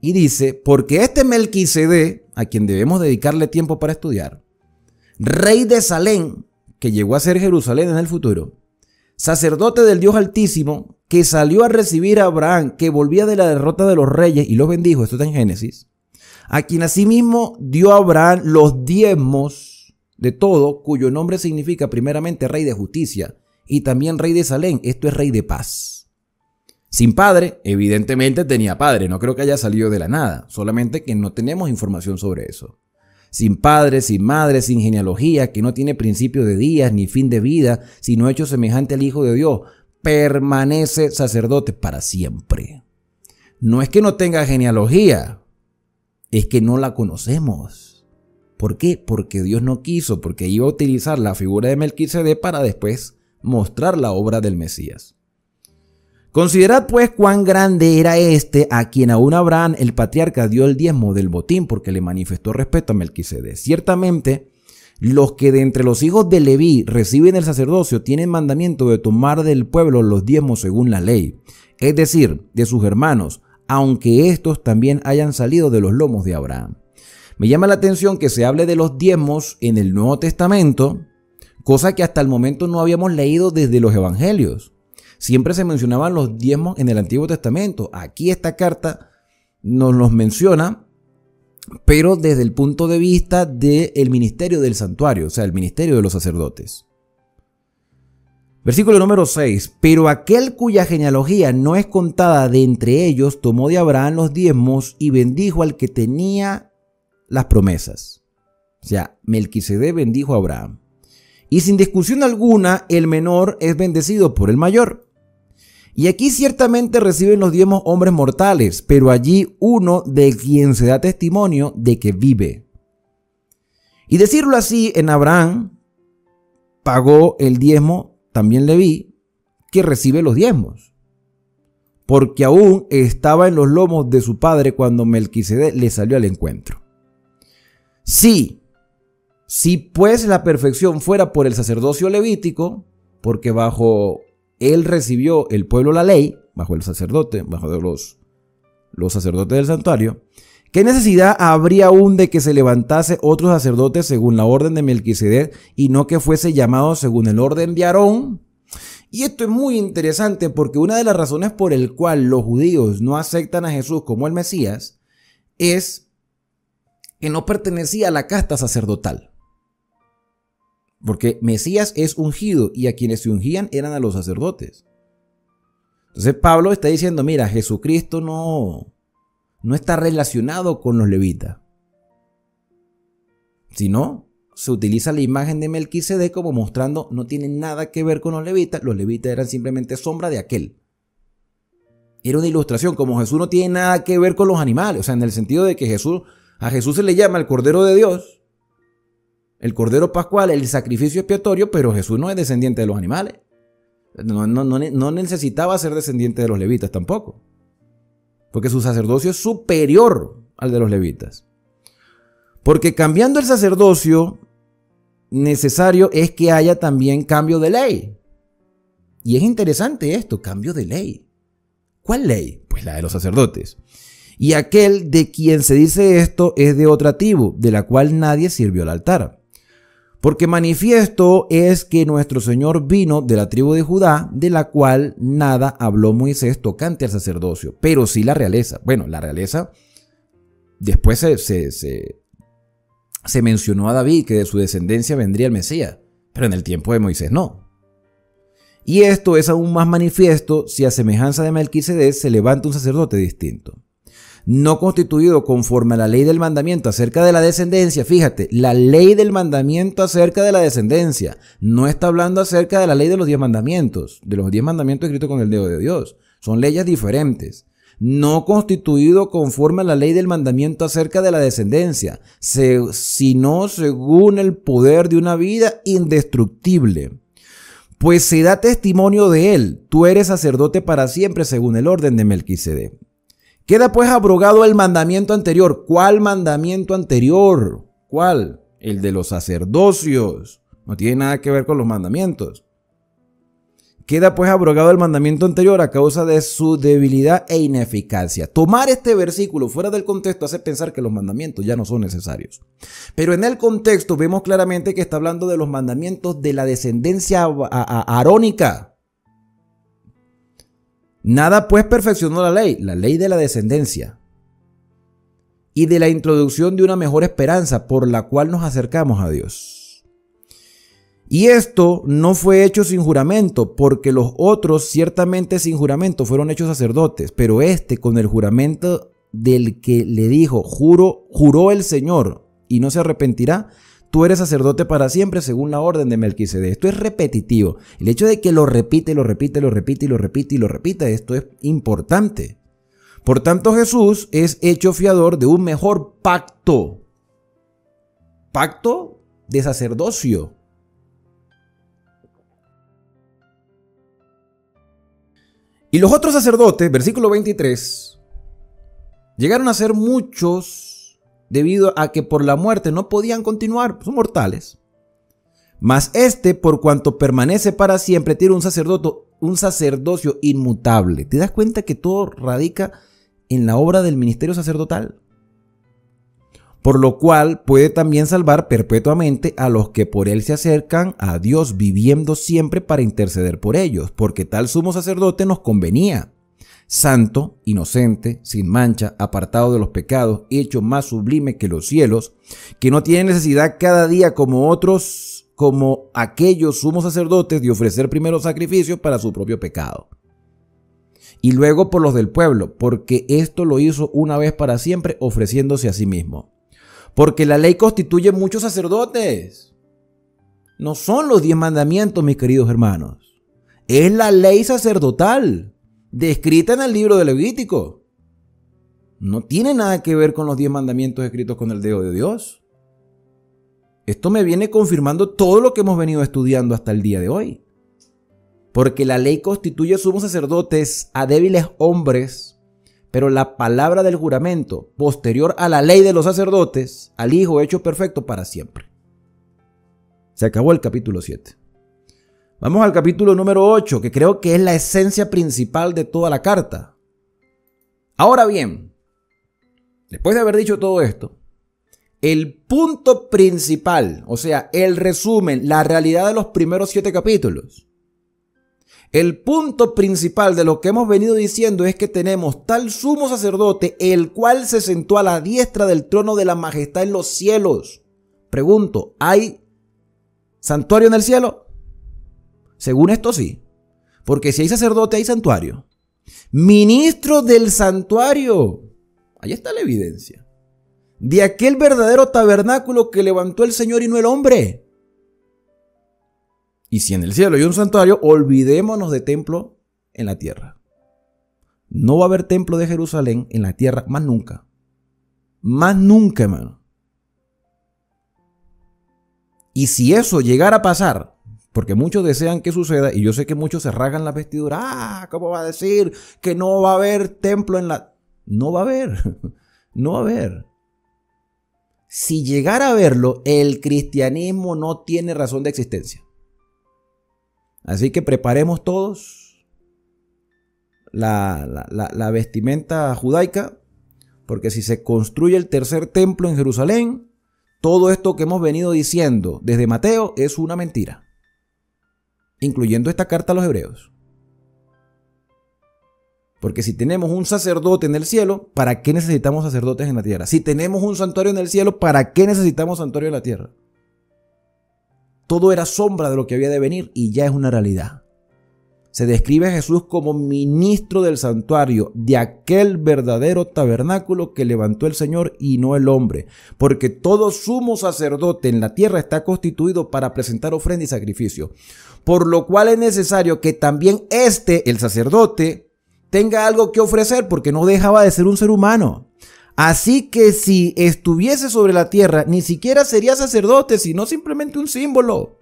y dice: porque este Melquisedec, a quien debemos dedicarle tiempo para estudiar, rey de Salem, que llegó a ser Jerusalén en el futuro, sacerdote del Dios Altísimo, que salió a recibir a Abraham, que volvía de la derrota de los reyes y los bendijo, esto está en Génesis, a quien asimismo dio a Abraham los diezmos de todo, cuyo nombre significa primeramente rey de justicia y también rey de Salem, esto es rey de paz. Sin padre, evidentemente tenía padre, no creo que haya salido de la nada, solamente que no tenemos información sobre eso. Sin padre, sin madre, sin genealogía, que no tiene principio de días ni fin de vida, sino hecho semejante al Hijo de Dios, permanece sacerdote para siempre. No es que no tenga genealogía, es que no la conocemos. ¿Por qué? Porque Dios no quiso, porque iba a utilizar la figura de Melquisedec para después mostrar la obra del Mesías. Considerad pues cuán grande era este a quien aún Abraham el patriarca dio el diezmo del botín, porque le manifestó respeto a Melquisedec. Ciertamente, los que de entre los hijos de Leví reciben el sacerdocio tienen mandamiento de tomar del pueblo los diezmos según la ley, es decir, de sus hermanos, aunque estos también hayan salido de los lomos de Abraham. Me llama la atención que se hable de los diezmos en el Nuevo Testamento, cosa que hasta el momento no habíamos leído desde los Evangelios. Siempre se mencionaban los diezmos en el Antiguo Testamento. Aquí esta carta nos los menciona, pero desde el punto de vista del ministerio del santuario, o sea, el ministerio de los sacerdotes. Versículo número 6. Pero aquel cuya genealogía no es contada de entre ellos, tomó de Abraham los diezmos y bendijo al que tenía las promesas. O sea, Melquisedec bendijo a Abraham. Y sin discusión alguna, el menor es bendecido por el mayor. Y aquí ciertamente reciben los diezmos hombres mortales, pero allí uno de quien se da testimonio de que vive. Y decirlo así, en Abraham pagó el diezmo también Leví, que recibe los diezmos, porque aún estaba en los lomos de su padre cuando Melquisedec le salió al encuentro. Sí, si pues la perfección fuera por el sacerdocio levítico, porque bajo él recibió el pueblo la ley, bajo el sacerdote, bajo los sacerdotes del santuario, ¿qué necesidad habría aún de que se levantase otro sacerdote según la orden de Melquisedec y no que fuese llamado según el orden de Aarón? Y esto es muy interesante porque una de las razones por el cual los judíos no aceptan a Jesús como el Mesías es que no pertenecía a la casta sacerdotal. Porque Mesías es ungido y a quienes se ungían eran a los sacerdotes. Entonces Pablo está diciendo, mira, Jesucristo no está relacionado con los levitas, sino se utiliza la imagen de Melquisedec como mostrando no tiene nada que ver con los levitas eran simplemente sombra de aquel. Era una ilustración, como Jesús no tiene nada que ver con los animales, o sea, en el sentido de que a Jesús se le llama el Cordero de Dios, el Cordero Pascual, el sacrificio expiatorio, pero Jesús no es descendiente de los animales. No necesitaba ser descendiente de los levitas tampoco, porque su sacerdocio es superior al de los levitas. Porque cambiando el sacerdocio, necesario es que haya también cambio de ley. Y es interesante esto, cambio de ley. ¿Cuál ley? Pues la de los sacerdotes. Y aquel de quien se dice esto es de otra tribu, de la cual nadie sirvió al altar. Porque manifiesto es que nuestro Señor vino de la tribu de Judá, de la cual nada habló Moisés tocante al sacerdocio, pero sí la realeza. Bueno, la realeza, después se mencionó a David que de su descendencia vendría el Mesías, pero en el tiempo de Moisés no. Y esto es aún más manifiesto si a semejanza de Melquisedec se levanta un sacerdote distinto, no constituido conforme a la ley del mandamiento acerca de la descendencia. Fíjate, la ley del mandamiento acerca de la descendencia. No está hablando acerca de la ley de los 10 mandamientos, de los 10 mandamientos escritos con el dedo de Dios. Son leyes diferentes. No constituido conforme a la ley del mandamiento acerca de la descendencia, sino según el poder de una vida indestructible. Pues se da testimonio de él, tú eres sacerdote para siempre según el orden de Melquisedec. Queda pues abrogado el mandamiento anterior. ¿Cuál mandamiento anterior? ¿Cuál? El de los sacerdocios. No tiene nada que ver con los mandamientos. Queda pues abrogado el mandamiento anterior a causa de su debilidad e ineficacia. Tomar este versículo fuera del contexto hace pensar que los mandamientos ya no son necesarios. Pero en el contexto vemos claramente que está hablando de los mandamientos de la descendencia arónica. Nada pues perfeccionó la ley de la descendencia y de la introducción de una mejor esperanza por la cual nos acercamos a Dios. Y esto no fue hecho sin juramento, porque los otros ciertamente sin juramento fueron hechos sacerdotes, pero este con el juramento del que le dijo, juró el Señor y no se arrepentirá, tú eres sacerdote para siempre según la orden de Melquisedec. Esto es repetitivo. El hecho de que lo repite, esto es importante. Por tanto, Jesús es hecho fiador de un mejor pacto. Pacto de sacerdocio. Y los otros sacerdotes, versículo 23, llegaron a ser muchos debido a que por la muerte no podían continuar, son mortales. Mas este, por cuanto permanece para siempre, tiene un sacerdocio inmutable. ¿Te das cuenta que todo radica en la obra del ministerio sacerdotal, por lo cual puede también salvar perpetuamente a los que por él se acercan a Dios, viviendo siempre para interceder por ellos, porque tal sumo sacerdote nos convenía, santo, inocente, sin mancha, apartado de los pecados, hecho más sublime que los cielos, que no tiene necesidad cada día como aquellos sumos sacerdotes de ofrecer primero sacrificios para su propio pecado, y luego por los del pueblo, porque esto lo hizo una vez para siempre, ofreciéndose a sí mismo. Porque la ley constituye muchos sacerdotes. No son los 10 mandamientos, mis queridos hermanos. Es la ley sacerdotal, descrita en el libro de Levítico. No tiene nada que ver con los 10 mandamientos escritos con el dedo de Dios. Esto me viene confirmando todo lo que hemos venido estudiando hasta el día de hoy. Porque la ley constituye sumos sacerdotes a débiles hombres, pero la palabra del juramento, posterior a la ley de los sacerdotes, al Hijo hecho perfecto para siempre. Se acabó el capítulo 7. Vamos al capítulo número 8, que creo que es la esencia principal de toda la carta. Ahora bien, después de haber dicho todo esto, el punto principal, o sea, el resumen, la realidad de los primeros 7 capítulos, el punto principal de lo que hemos venido diciendo es que tenemos tal sumo sacerdote, el cual se sentó a la diestra del trono de la majestad en los cielos. Pregunto, ¿hay santuario en el cielo? Según esto sí, porque si hay sacerdote hay santuario. Ministro del santuario, ahí está la evidencia, de aquel verdadero tabernáculo que levantó el Señor y no el hombre. Y si en el cielo hay un santuario, olvidémonos de templo en la tierra. No va a haber templo de Jerusalén en la tierra más nunca. Más nunca, hermano. Y si eso llegara a pasar, porque muchos desean que suceda, y yo sé que muchos se rasgan la vestidura, ¿cómo va a decir que no va a haber templo en la...? No va a haber, no va a haber. Si llegara a verlo, el cristianismo no tiene razón de existencia. Así que preparemos todos la vestimenta judaica, porque si se construye el tercer templo en Jerusalén, todo esto que hemos venido diciendo desde Mateo es una mentira, incluyendo esta carta a los hebreos. Porque si tenemos un sacerdote en el cielo, ¿para qué necesitamos sacerdotes en la tierra? Si tenemos un santuario en el cielo, ¿para qué necesitamos santuario en la tierra? Todo era sombra de lo que había de venir y ya es una realidad. Se describe a Jesús como ministro del santuario, de aquel verdadero tabernáculo que levantó el Señor y no el hombre, porque todo sumo sacerdote en la tierra está constituido para presentar ofrenda y sacrificio, por lo cual es necesario que también el sacerdote, tenga algo que ofrecer, porque no dejaba de ser un ser humano. Así que si estuviese sobre la tierra, ni siquiera sería sacerdote, sino simplemente un símbolo.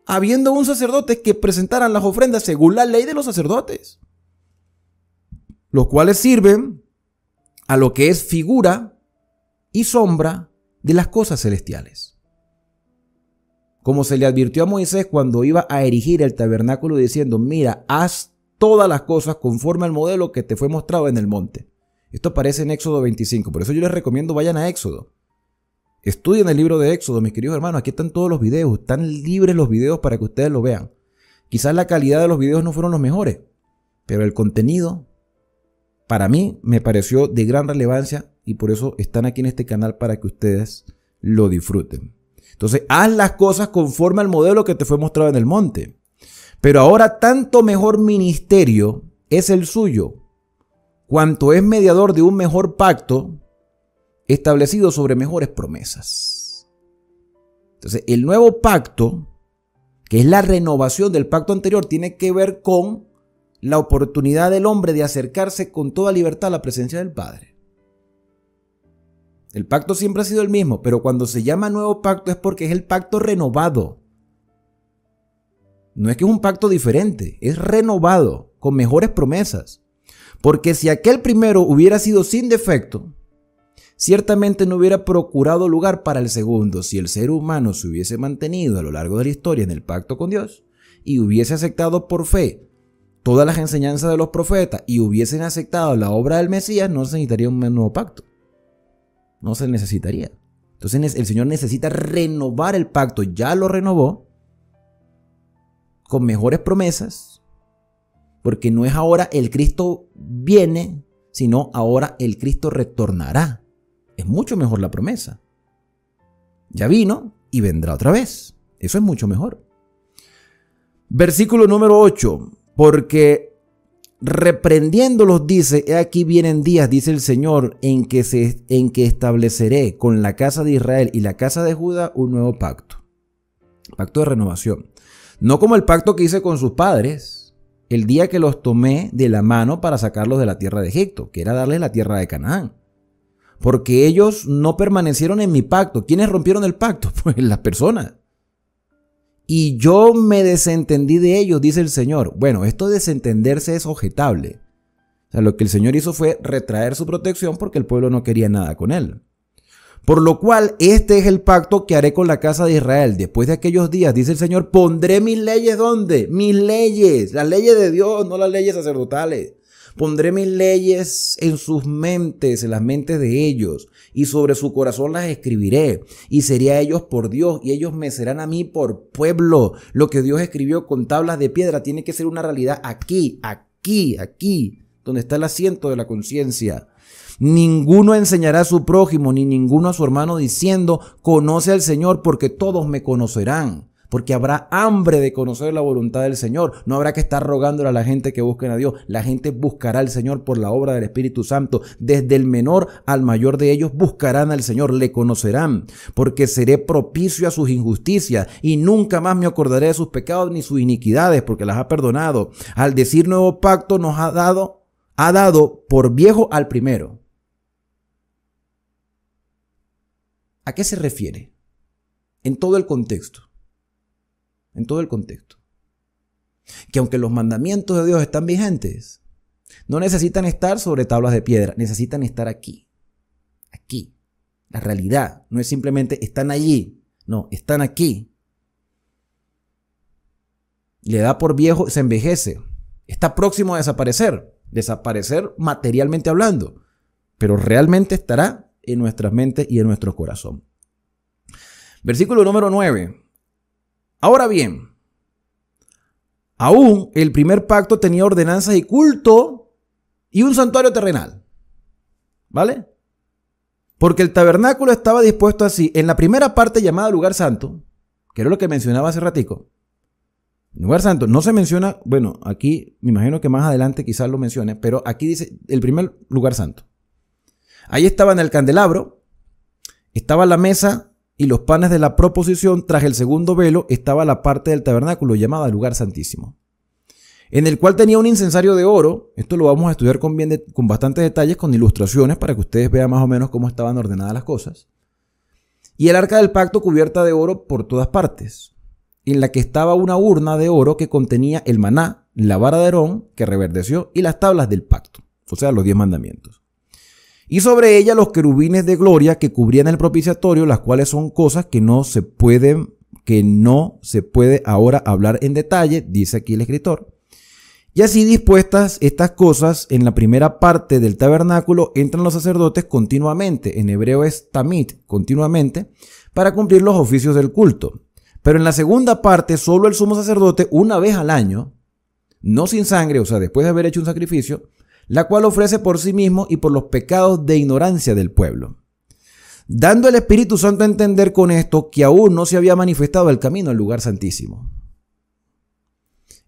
Habiendo un sacerdote que presentaran las ofrendas según la ley de los sacerdotes, los cuales sirven a lo que es figura y sombra de las cosas celestiales. Como se le advirtió a Moisés cuando iba a erigir el tabernáculo diciendo, mira, haz todas las cosas conforme al modelo que te fue mostrado en el monte. Esto aparece en Éxodo 25, por eso yo les recomiendo vayan a Éxodo. Estudien el libro de Éxodo, mis queridos hermanos, aquí están todos los videos, están libres los videos para que ustedes lo vean. Quizás la calidad de los videos no fueron los mejores, pero el contenido para mí me pareció de gran relevancia y por eso están aquí en este canal para que ustedes lo disfruten. Entonces, haz las cosas conforme al modelo que te fue mostrado en el monte. Pero ahora tanto mejor ministerio es el suyo, cuanto es mediador de un mejor pacto establecido sobre mejores promesas. Entonces, el nuevo pacto, que es la renovación del pacto anterior, tiene que ver con la oportunidad del hombre de acercarse con toda libertad a la presencia del Padre. El pacto siempre ha sido el mismo, pero cuando se llama nuevo pacto es porque es el pacto renovado. No es que es un pacto diferente, es renovado, con mejores promesas. Porque si aquel primero hubiera sido sin defecto, ciertamente no hubiera procurado lugar para el segundo si el ser humano se hubiese mantenido a lo largo de la historia en el pacto con Dios y hubiese aceptado por fe todas las enseñanzas de los profetas y hubiesen aceptado la obra del Mesías, no se necesitaría un nuevo pacto. No se necesitaría. Entonces el Señor necesita renovar el pacto. Ya lo renovó con mejores promesas, porque no es ahora el Cristo viene, sino ahora el Cristo retornará. Es mucho mejor la promesa. Ya vino y vendrá otra vez. Eso es mucho mejor. Versículo número 8. Porque reprendiéndolos dice, he aquí vienen días, dice el Señor, en que estableceré con la casa de Israel y la casa de Judá un nuevo pacto. Pacto de renovación. No como el pacto que hice con sus padres el día que los tomé de la mano para sacarlos de la tierra de Egipto, que era darles la tierra de Canaán. Porque ellos no permanecieron en mi pacto. ¿Quiénes rompieron el pacto? Pues las personas. Y yo me desentendí de ellos, dice el Señor. Bueno, esto de desentenderse es objetable. O sea, lo que el Señor hizo fue retraer su protección porque el pueblo no quería nada con él. Por lo cual, este es el pacto que haré con la casa de Israel. Después de aquellos días, dice el Señor, pondré mis leyes, ¿dónde? Mis leyes, las leyes de Dios, no las leyes sacerdotales. Pondré mis leyes en sus mentes, en las mentes de ellos, y sobre su corazón las escribiré, y seré a ellos por Dios, y ellos me serán a mí por pueblo. Lo que Dios escribió con tablas de piedra tiene que ser una realidad aquí, donde está el asiento de la conciencia. Ninguno enseñará a su prójimo, ni ninguno a su hermano, diciendo, conoce al Señor, porque todos me conocerán. Porque habrá hambre de conocer la voluntad del Señor. No habrá que estar rogándole a la gente que busquen a Dios. La gente buscará al Señor por la obra del Espíritu Santo. Desde el menor al mayor de ellos buscarán al Señor, le conocerán. Porque seré propicio a sus injusticias y nunca más me acordaré de sus pecados ni sus iniquidades, porque las ha perdonado. Al decir nuevo pacto nos ha dado por viejo al primero. ¿A qué se refiere? En todo el contexto. En todo el contexto. Que aunque los mandamientos de Dios están vigentes, no necesitan estar sobre tablas de piedra, necesitan estar aquí. Aquí. La realidad no es simplemente están allí, no, están aquí. Le da por viejo, se envejece. Está próximo a desaparecer materialmente hablando, pero realmente estará en nuestras mentes y en nuestro corazón. Versículo número 9. Ahora bien, aún el primer pacto tenía ordenanzas y culto y un santuario terrenal. ¿Vale? Porque el tabernáculo estaba dispuesto así. En la primera parte llamada lugar santo, que era lo que mencionaba hace ratico. Lugar santo no se menciona, bueno, aquí me imagino que más adelante quizás lo mencione, pero aquí dice el primer lugar santo. Ahí estaba en el candelabro, estaba la mesa y los panes de la proposición. Tras el segundo velo estaba la parte del tabernáculo llamada lugar santísimo, en el cual tenía un incensario de oro. Esto lo vamos a estudiar con bastantes detalles, con ilustraciones, para que ustedes vean más o menos cómo estaban ordenadas las cosas. Y el arca del pacto cubierta de oro por todas partes, en la que estaba una urna de oro que contenía el maná, la vara de Aarón que reverdeció y las tablas del pacto, o sea, los 10 mandamientos. Y sobre ella los querubines de gloria que cubrían el propiciatorio, las cuales son cosas que no se puede ahora hablar en detalle, dice aquí el escritor. Y así dispuestas estas cosas, en la primera parte del tabernáculo entran los sacerdotes continuamente, en hebreo es tamid, continuamente, para cumplir los oficios del culto. Pero en la segunda parte, solo el sumo sacerdote, una vez al año, no sin sangre, o sea, después de haber hecho un sacrificio, la cual ofrece por sí mismo y por los pecados de ignorancia del pueblo. Dando el Espíritu Santo a entender con esto que aún no se había manifestado el camino al lugar santísimo.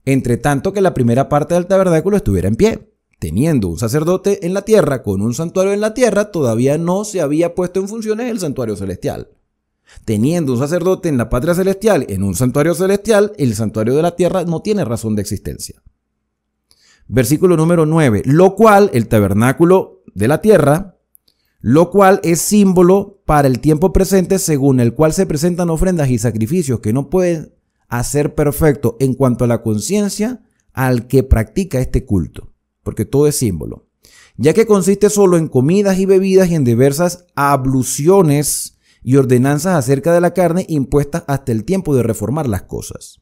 Entre tanto que la primera parte del tabernáculo estuviera en pie, teniendo un sacerdote en la tierra con un santuario en la tierra, todavía no se había puesto en funciones el santuario celestial. Teniendo un sacerdote en la patria celestial, en un santuario celestial, el santuario de la tierra no tiene razón de existencia. Versículo número 9, lo cual, el tabernáculo de la tierra, lo cual es símbolo para el tiempo presente, según el cual se presentan ofrendas y sacrificios que no pueden hacer perfecto en cuanto a la conciencia al que practica este culto, porque todo es símbolo, ya que consiste solo en comidas y bebidas y en diversas abluciones y ordenanzas acerca de la carne impuestas hasta el tiempo de reformar las cosas.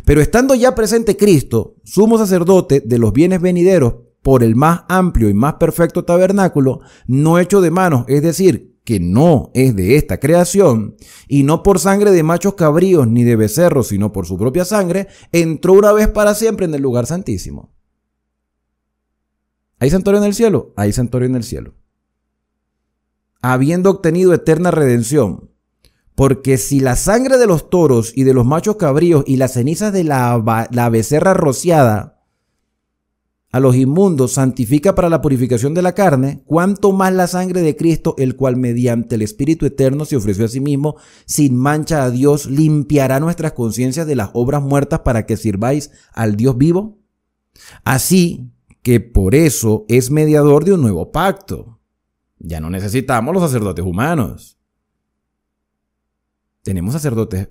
Pero estando ya presente Cristo, sumo sacerdote de los bienes venideros, por el más amplio y más perfecto tabernáculo, no hecho de manos, es decir, que no es de esta creación, y no por sangre de machos cabríos ni de becerros, sino por su propia sangre, entró una vez para siempre en el lugar santísimo. ¿Hay santuario en el cielo? Hay santuario en el cielo. Habiendo obtenido eterna redención. Porque si la sangre de los toros y de los machos cabríos y las cenizas de la becerra rociada a los inmundos santifica para la purificación de la carne, cuánto más la sangre de Cristo, el cual mediante el Espíritu Eterno se ofreció a sí mismo sin mancha a Dios, limpiará nuestras conciencias de las obras muertas para que sirváis al Dios vivo. Así que por eso es mediador de un nuevo pacto. Ya no necesitamos los sacerdotes humanos. Tenemos sacerdotes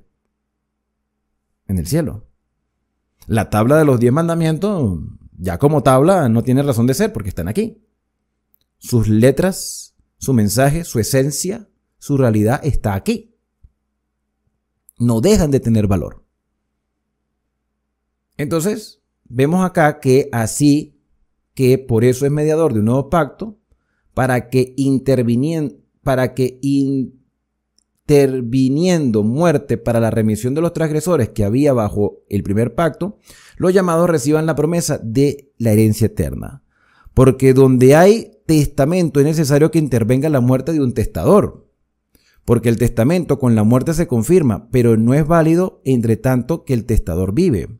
en el cielo. La tabla de los 10 mandamientos, ya como tabla, no tiene razón de ser porque están aquí. Sus letras, su mensaje, su esencia, su realidad está aquí. No dejan de tener valor. Entonces, vemos acá que así que por eso es mediador de un nuevo pacto, para que interviniendo muerte para la remisión de los transgresores que había bajo el primer pacto, los llamados reciban la promesa de la herencia eterna. Porque donde hay testamento es necesario que intervenga la muerte de un testador. Porque el testamento con la muerte se confirma, pero no es válido entre tanto que el testador vive.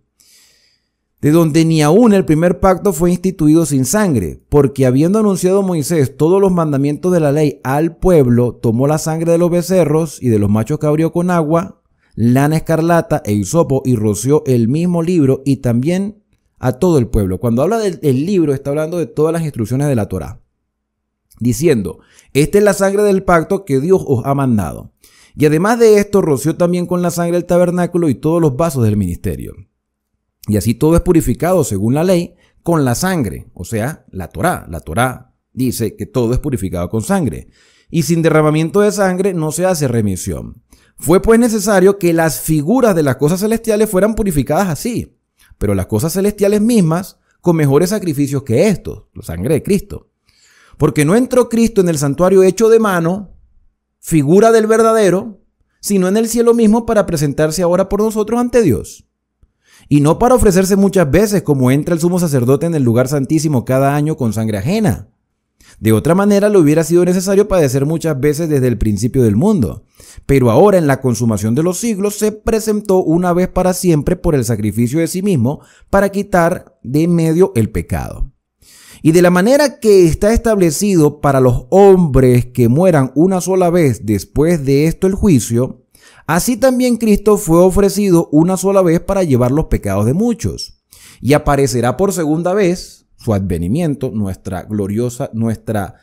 De donde ni aún el primer pacto fue instituido sin sangre, porque habiendo anunciado Moisés todos los mandamientos de la ley al pueblo, tomó la sangre de los becerros y de los machos cabríos con agua, lana escarlata e hisopo y roció el mismo libro y también a todo el pueblo. Cuando habla del libro está hablando de todas las instrucciones de la Torá, diciendo, esta es la sangre del pacto que Dios os ha mandado. Y además de esto roció también con la sangre el tabernáculo y todos los vasos del ministerio. Y así todo es purificado según la ley con la sangre, o sea, la Torá. La Torá dice que todo es purificado con sangre. Y sin derramamiento de sangre no se hace remisión. Fue pues necesario que las figuras de las cosas celestiales fueran purificadas así, pero las cosas celestiales mismas con mejores sacrificios que estos, la sangre de Cristo. Porque no entró Cristo en el santuario hecho de mano, figura del verdadero, sino en el cielo mismo para presentarse ahora por nosotros ante Dios. Y no para ofrecerse muchas veces como entra el sumo sacerdote en el lugar santísimo cada año con sangre ajena. De otra manera le hubiera sido necesario padecer muchas veces desde el principio del mundo. Pero ahora en la consumación de los siglos se presentó una vez para siempre por el sacrificio de sí mismo para quitar de en medio el pecado. Y de la manera que está establecido para los hombres que mueran una sola vez después de esto el juicio, así también Cristo fue ofrecido una sola vez para llevar los pecados de muchos. Y aparecerá por segunda vez, su advenimiento, nuestra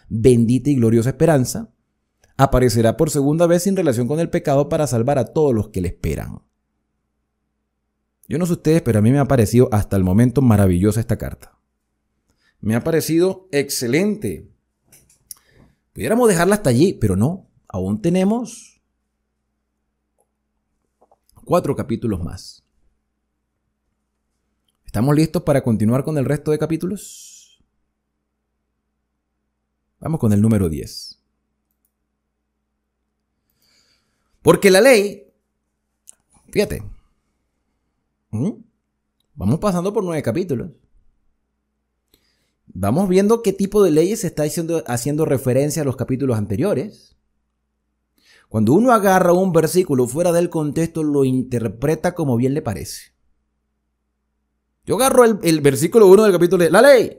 bendita y gloriosa esperanza, aparecerá por segunda vez sin relación con el pecado para salvar a todos los que le esperan. Yo no sé ustedes, pero a mí me ha parecido hasta el momento maravillosa esta carta. Me ha parecido excelente. Pudiéramos dejarla hasta allí, pero no, aún tenemos 4 capítulos más. ¿Estamos listos para continuar con el resto de capítulos? Vamos con el número 10. Porque la ley, fíjate, vamos pasando por 9 capítulos. Vamos viendo qué tipo de leyes se está haciendo referencia a los capítulos anteriores. Cuando uno agarra un versículo fuera del contexto, lo interpreta como bien le parece. Yo agarro el versículo 1 del capítulo de la ley.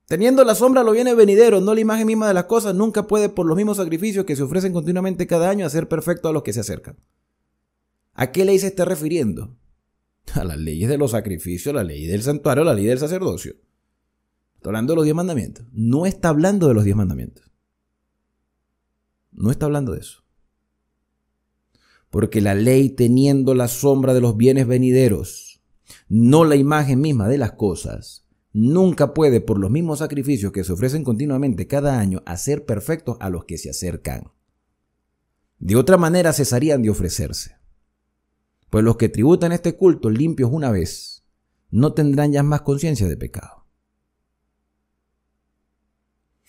Teniendo la sombra lo viene venidero, no la imagen misma de las cosas, nunca puede por los mismos sacrificios que se ofrecen continuamente cada año hacer perfecto a los que se acercan. ¿A qué ley se está refiriendo? A las leyes de los sacrificios, la ley del santuario, la ley del sacerdocio. Está hablando de los 10 mandamientos. No está hablando de los 10 mandamientos. No está hablando de eso. Porque la ley, teniendo la sombra de los bienes venideros, no la imagen misma de las cosas, nunca puede, por los mismos sacrificios que se ofrecen continuamente cada año, hacer perfectos a los que se acercan. De otra manera cesarían de ofrecerse. Pues los que tributan este culto limpios una vez, no tendrán ya más conciencia de pecado.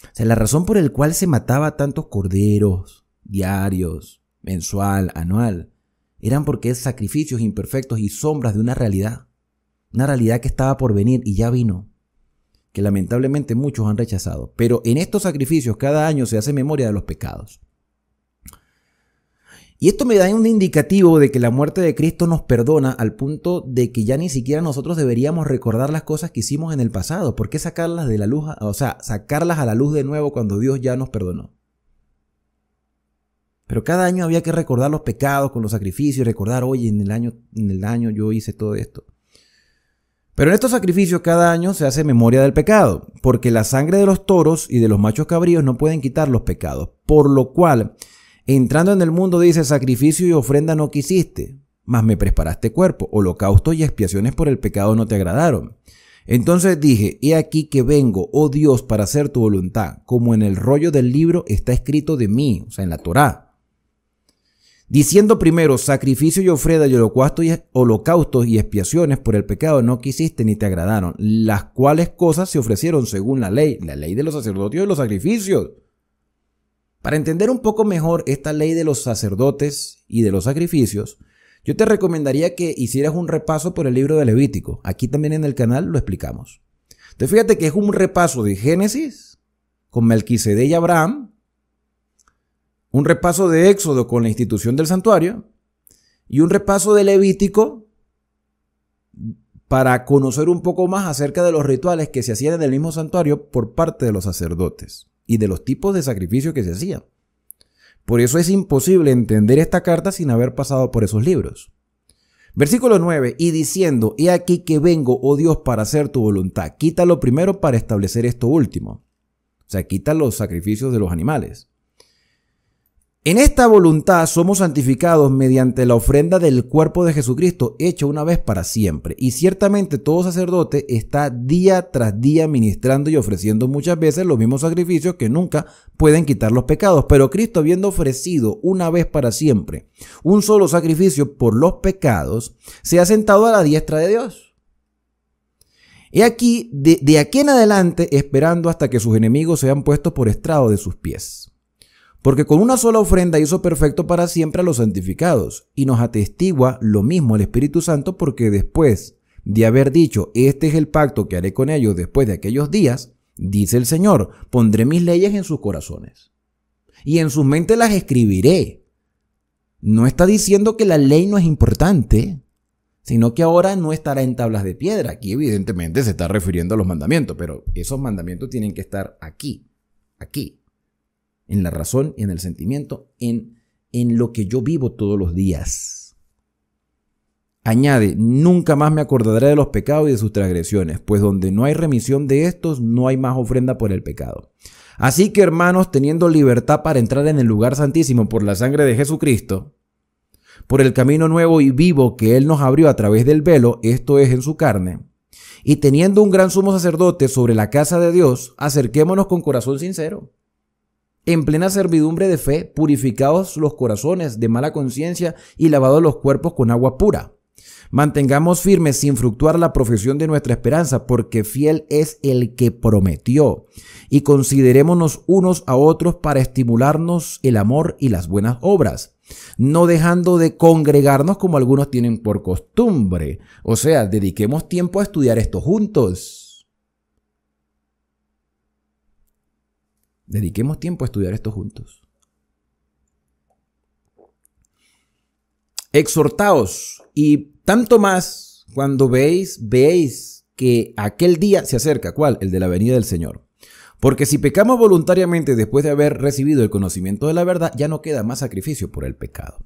O sea, la razón por la cual se mataba tantos corderos diarios, mensual, anual, eran porque es sacrificios imperfectos y sombras de una realidad que estaba por venir y ya vino, que lamentablemente muchos han rechazado. Pero en estos sacrificios cada año se hace memoria de los pecados. Y esto me da un indicativo de que la muerte de Cristo nos perdona al punto de que ya ni siquiera nosotros deberíamos recordar las cosas que hicimos en el pasado. ¿Por qué sacarlas de la luz? O sea, sacarlas a la luz de nuevo cuando Dios ya nos perdonó. Pero cada año había que recordar los pecados con los sacrificios y recordar, oye, en el año yo hice todo esto. Pero en estos sacrificios cada año se hace memoria del pecado, porque la sangre de los toros y de los machos cabríos no pueden quitar los pecados. Por lo cual, entrando en el mundo dice, sacrificio y ofrenda no quisiste, mas me preparaste cuerpo, holocaustos y expiaciones por el pecado no te agradaron. Entonces dije, he aquí que vengo, oh Dios, para hacer tu voluntad, como en el rollo del libro está escrito de mí, o sea, en la Torá. Diciendo primero, sacrificio y ofrenda y holocaustos y expiaciones por el pecado no quisiste ni te agradaron, las cuales cosas se ofrecieron según la ley de los sacerdotes y de los sacrificios. Para entender un poco mejor esta ley de los sacerdotes y de los sacrificios, yo te recomendaría que hicieras un repaso por el libro de Levítico. Aquí también en el canal lo explicamos. Entonces fíjate que es un repaso de Génesis con Melquisedec y Abraham, un repaso de Éxodo con la institución del santuario y un repaso de Levítico para conocer un poco más acerca de los rituales que se hacían en el mismo santuario por parte de los sacerdotes y de los tipos de sacrificios que se hacían. Por eso es imposible entender esta carta sin haber pasado por esos libros. Versículo 9, y diciendo, he aquí que vengo, oh Dios, para hacer tu voluntad. Quítalo primero para establecer esto último. O sea, quita los sacrificios de los animales. En esta voluntad somos santificados mediante la ofrenda del cuerpo de Jesucristo, hecha una vez para siempre. Y ciertamente todo sacerdote está día tras día ministrando y ofreciendo muchas veces los mismos sacrificios que nunca pueden quitar los pecados. Pero Cristo, habiendo ofrecido una vez para siempre un solo sacrificio por los pecados, se ha sentado a la diestra de Dios. He aquí, de aquí en adelante, esperando hasta que sus enemigos sean puestos por estrado de sus pies. Porque con una sola ofrenda hizo perfecto para siempre a los santificados, y nos atestigua lo mismo el Espíritu Santo, porque después de haber dicho, este es el pacto que haré con ellos después de aquellos días, dice el Señor, pondré mis leyes en sus corazones, y en sus mentes las escribiré. No está diciendo que la ley no es importante, sino que ahora no estará en tablas de piedra. Aquí evidentemente se está refiriendo a los mandamientos, pero esos mandamientos tienen que estar aquí, en la razón y en el sentimiento, en lo que yo vivo todos los días. Añade, nunca más me acordaré de los pecados y de sus transgresiones, pues donde no hay remisión de estos, no hay más ofrenda por el pecado. Así que, hermanos, teniendo libertad para entrar en el lugar santísimo por la sangre de Jesucristo, por el camino nuevo y vivo que Él nos abrió a través del velo, esto es en su carne, y teniendo un gran sumo sacerdote sobre la casa de Dios, acerquémonos con corazón sincero, en plena servidumbre de fe, purificados los corazones de mala conciencia y lavados los cuerpos con agua pura. Mantengamos firmes sin fluctuar la profesión de nuestra esperanza, porque fiel es el que prometió. Y considerémonos unos a otros para estimularnos el amor y las buenas obras, no dejando de congregarnos como algunos tienen por costumbre. O sea, dediquemos tiempo a estudiar esto juntos. Dediquemos tiempo a estudiar esto juntos. Exhortaos, y tanto más cuando veis que aquel día se acerca. ¿Cuál? El de la venida del Señor. Porque si pecamos voluntariamente después de haber recibido el conocimiento de la verdad, ya no queda más sacrificio por el pecado.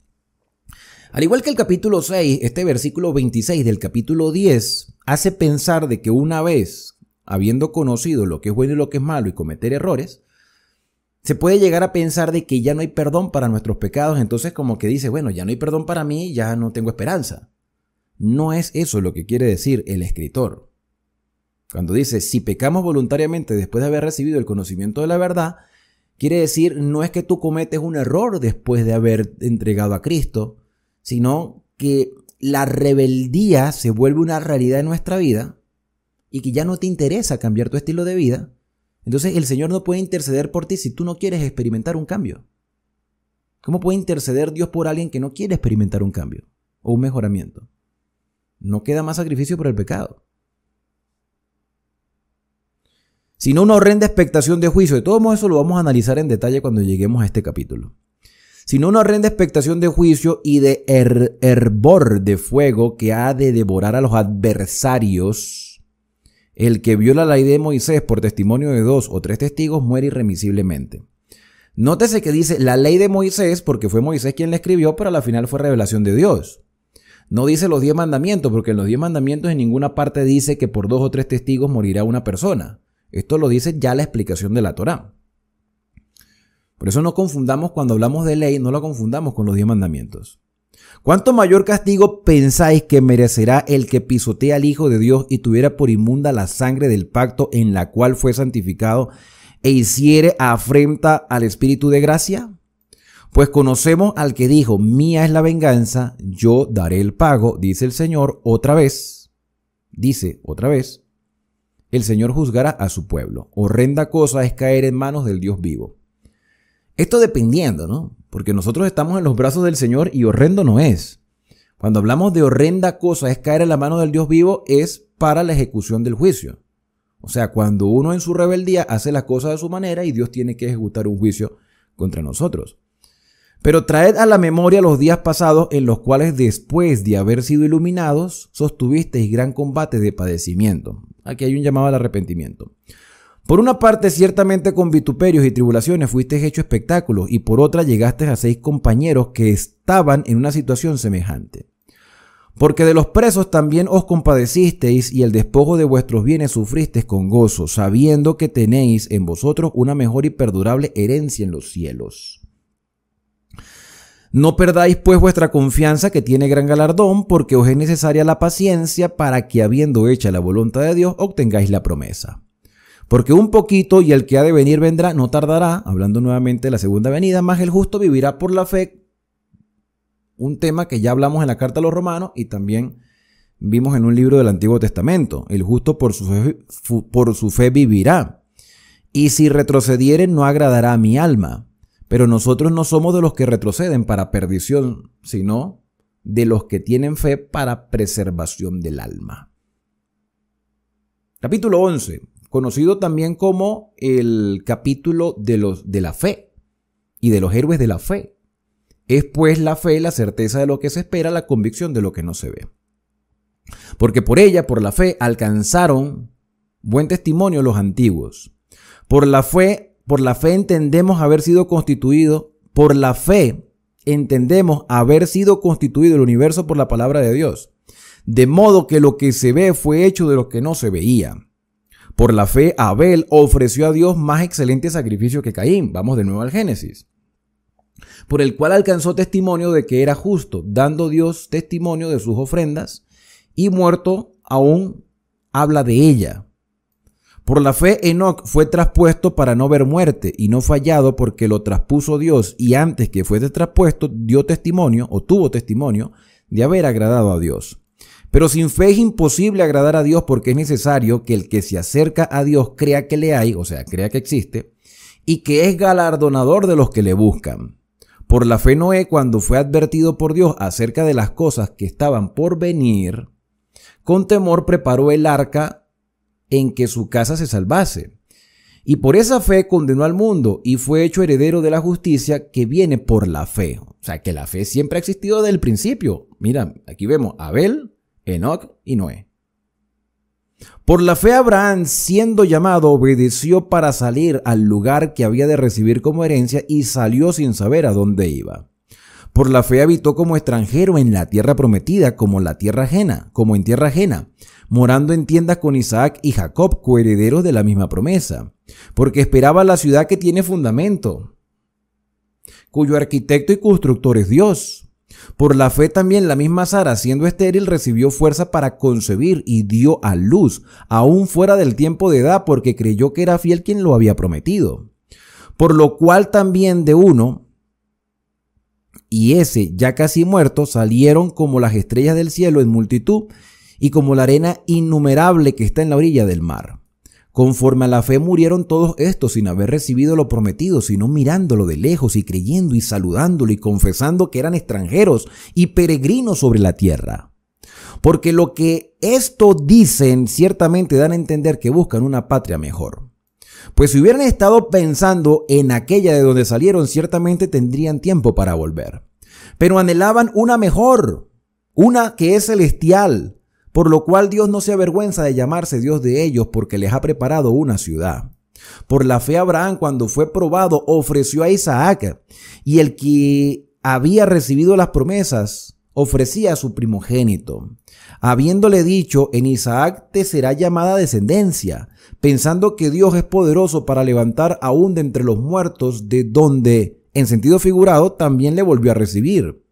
Al igual que el capítulo 6, este versículo 26 del capítulo 10 hace pensar de que una vez, habiendo conocido lo que es bueno y lo que es malo y cometer errores, se puede llegar a pensar de que ya no hay perdón para nuestros pecados, entonces como que dice, bueno, ya no hay perdón para mí, ya no tengo esperanza. No es eso lo que quiere decir el escritor. Cuando dice, si pecamos voluntariamente después de haber recibido el conocimiento de la verdad, quiere decir, no es que tú cometes un error después de haber entregado a Cristo, sino que la rebeldía se vuelve una realidad en nuestra vida y que ya no te interesa cambiar tu estilo de vida, entonces el Señor no puede interceder por ti si tú no quieres experimentar un cambio. ¿Cómo puede interceder Dios por alguien que no quiere experimentar un cambio o un mejoramiento? No queda más sacrificio por el pecado, sino una horrenda expectación de juicio. De todos modos, eso lo vamos a analizar en detalle cuando lleguemos a este capítulo. Sino una horrenda expectación de juicio y de hervor de fuego que ha de devorar a los adversarios. El que viola la ley de Moisés por testimonio de 2 o 3 testigos muere irremisiblemente. Nótese que dice la ley de Moisés porque fue Moisés quien la escribió, pero a la final fue revelación de Dios. No dice los 10 mandamientos, porque en los 10 mandamientos en ninguna parte dice que por 2 o 3 testigos morirá una persona. Esto lo dice ya la explicación de la Torá. Por eso no confundamos cuando hablamos de ley, no lo confundamos con los 10 mandamientos. ¿Cuánto mayor castigo pensáis que merecerá el que pisotea al Hijo de Dios y tuviera por inmunda la sangre del pacto en la cual fue santificado e hiciere afrenta al Espíritu de gracia? Pues conocemos al que dijo, mía es la venganza, yo daré el pago, dice el Señor otra vez. Dice otra vez, el Señor juzgará a su pueblo. Horrenda cosa es caer en manos del Dios vivo. Esto dependiendo, ¿no? Porque nosotros estamos en los brazos del Señor y horrendo no es. Cuando hablamos de horrenda cosa es caer en la mano del Dios vivo, es para la ejecución del juicio. O sea, cuando uno en su rebeldía hace las cosas de su manera y Dios tiene que ejecutar un juicio contra nosotros. Pero traed a la memoria los días pasados en los cuales después de haber sido iluminados, sostuvisteis gran combate de padecimiento. Aquí hay un llamado al arrepentimiento. Por una parte, ciertamente con vituperios y tribulaciones fuisteis hecho espectáculos, y por otra llegasteis a 6 compañeros que estaban en una situación semejante. Porque de los presos también os compadecisteis, y el despojo de vuestros bienes sufristeis con gozo, sabiendo que tenéis en vosotros una mejor y perdurable herencia en los cielos. No perdáis pues vuestra confianza, que tiene gran galardón, porque os es necesaria la paciencia para que, habiendo hecha la voluntad de Dios, obtengáis la promesa. Porque un poquito y el que ha de venir vendrá, no tardará, hablando nuevamente de la segunda venida, mas el justo vivirá por la fe. Un tema que ya hablamos en la carta a los Romanos y también vimos en un libro del Antiguo Testamento. El justo por su fe vivirá. Y si retrocediere, no agradará a mi alma. Pero nosotros no somos de los que retroceden para perdición, sino de los que tienen fe para preservación del alma. Capítulo 11, conocido también como el capítulo de la fe y de los héroes de la fe. Es pues la fe, la certeza de lo que se espera, la convicción de lo que no se ve. Porque por ella, por la fe, alcanzaron buen testimonio los antiguos. Por la fe entendemos haber sido constituido el universo por la palabra de Dios. De modo que lo que se ve fue hecho de lo que no se veía. Por la fe, Abel ofreció a Dios más excelente sacrificio que Caín. Vamos de nuevo al Génesis. Por el cual alcanzó testimonio de que era justo, dando Dios testimonio de sus ofrendas, y muerto aún habla de ella. Por la fe, Enoc fue traspuesto para no ver muerte, y no fallado porque lo traspuso Dios, y antes que fuese traspuesto dio testimonio, o tuvo testimonio, de haber agradado a Dios. Pero sin fe es imposible agradar a Dios, porque es necesario que el que se acerca a Dios crea que le hay, o sea, crea que existe, y que es galardonador de los que le buscan. Por la fe Noé, cuando fue advertido por Dios acerca de las cosas que estaban por venir, con temor preparó el arca en que su casa se salvase. Y por esa fe condenó al mundo y fue hecho heredero de la justicia que viene por la fe. O sea, que la fe siempre ha existido desde el principio. Mira, aquí vemos a Abel, Enoc y Noé. Por la fe Abraham, siendo llamado, obedeció para salir al lugar que había de recibir como herencia y salió sin saber a dónde iba. Por la fe habitó como extranjero en la tierra prometida, como en tierra ajena, morando en tiendas con Isaac y Jacob, coherederos de la misma promesa, porque esperaba la ciudad que tiene fundamento, cuyo arquitecto y constructor es Dios. Por la fe también la misma Sara, siendo estéril, recibió fuerza para concebir y dio a luz, aún fuera del tiempo de edad, porque creyó que era fiel quien lo había prometido. Por lo cual también de uno y ese ya casi muerto salieron como las estrellas del cielo en multitud y como la arena innumerable que está en la orilla del mar. Conforme a la fe murieron todos estos sin haber recibido lo prometido, sino mirándolo de lejos y creyendo y saludándolo y confesando que eran extranjeros y peregrinos sobre la tierra. Porque lo que esto dicen ciertamente dan a entender que buscan una patria mejor. Pues si hubieran estado pensando en aquella de donde salieron, ciertamente tendrían tiempo para volver. Pero anhelaban una mejor, una que es celestial, por lo cual Dios no se avergüenza de llamarse Dios de ellos, porque les ha preparado una ciudad. Por la fe Abraham, cuando fue probado, ofreció a Isaac, y el que había recibido las promesas ofrecía a su primogénito, habiéndole dicho: en Isaac te será llamada descendencia, pensando que Dios es poderoso para levantar aún de entre los muertos, de donde, en sentido figurado, también le volvió a recibir.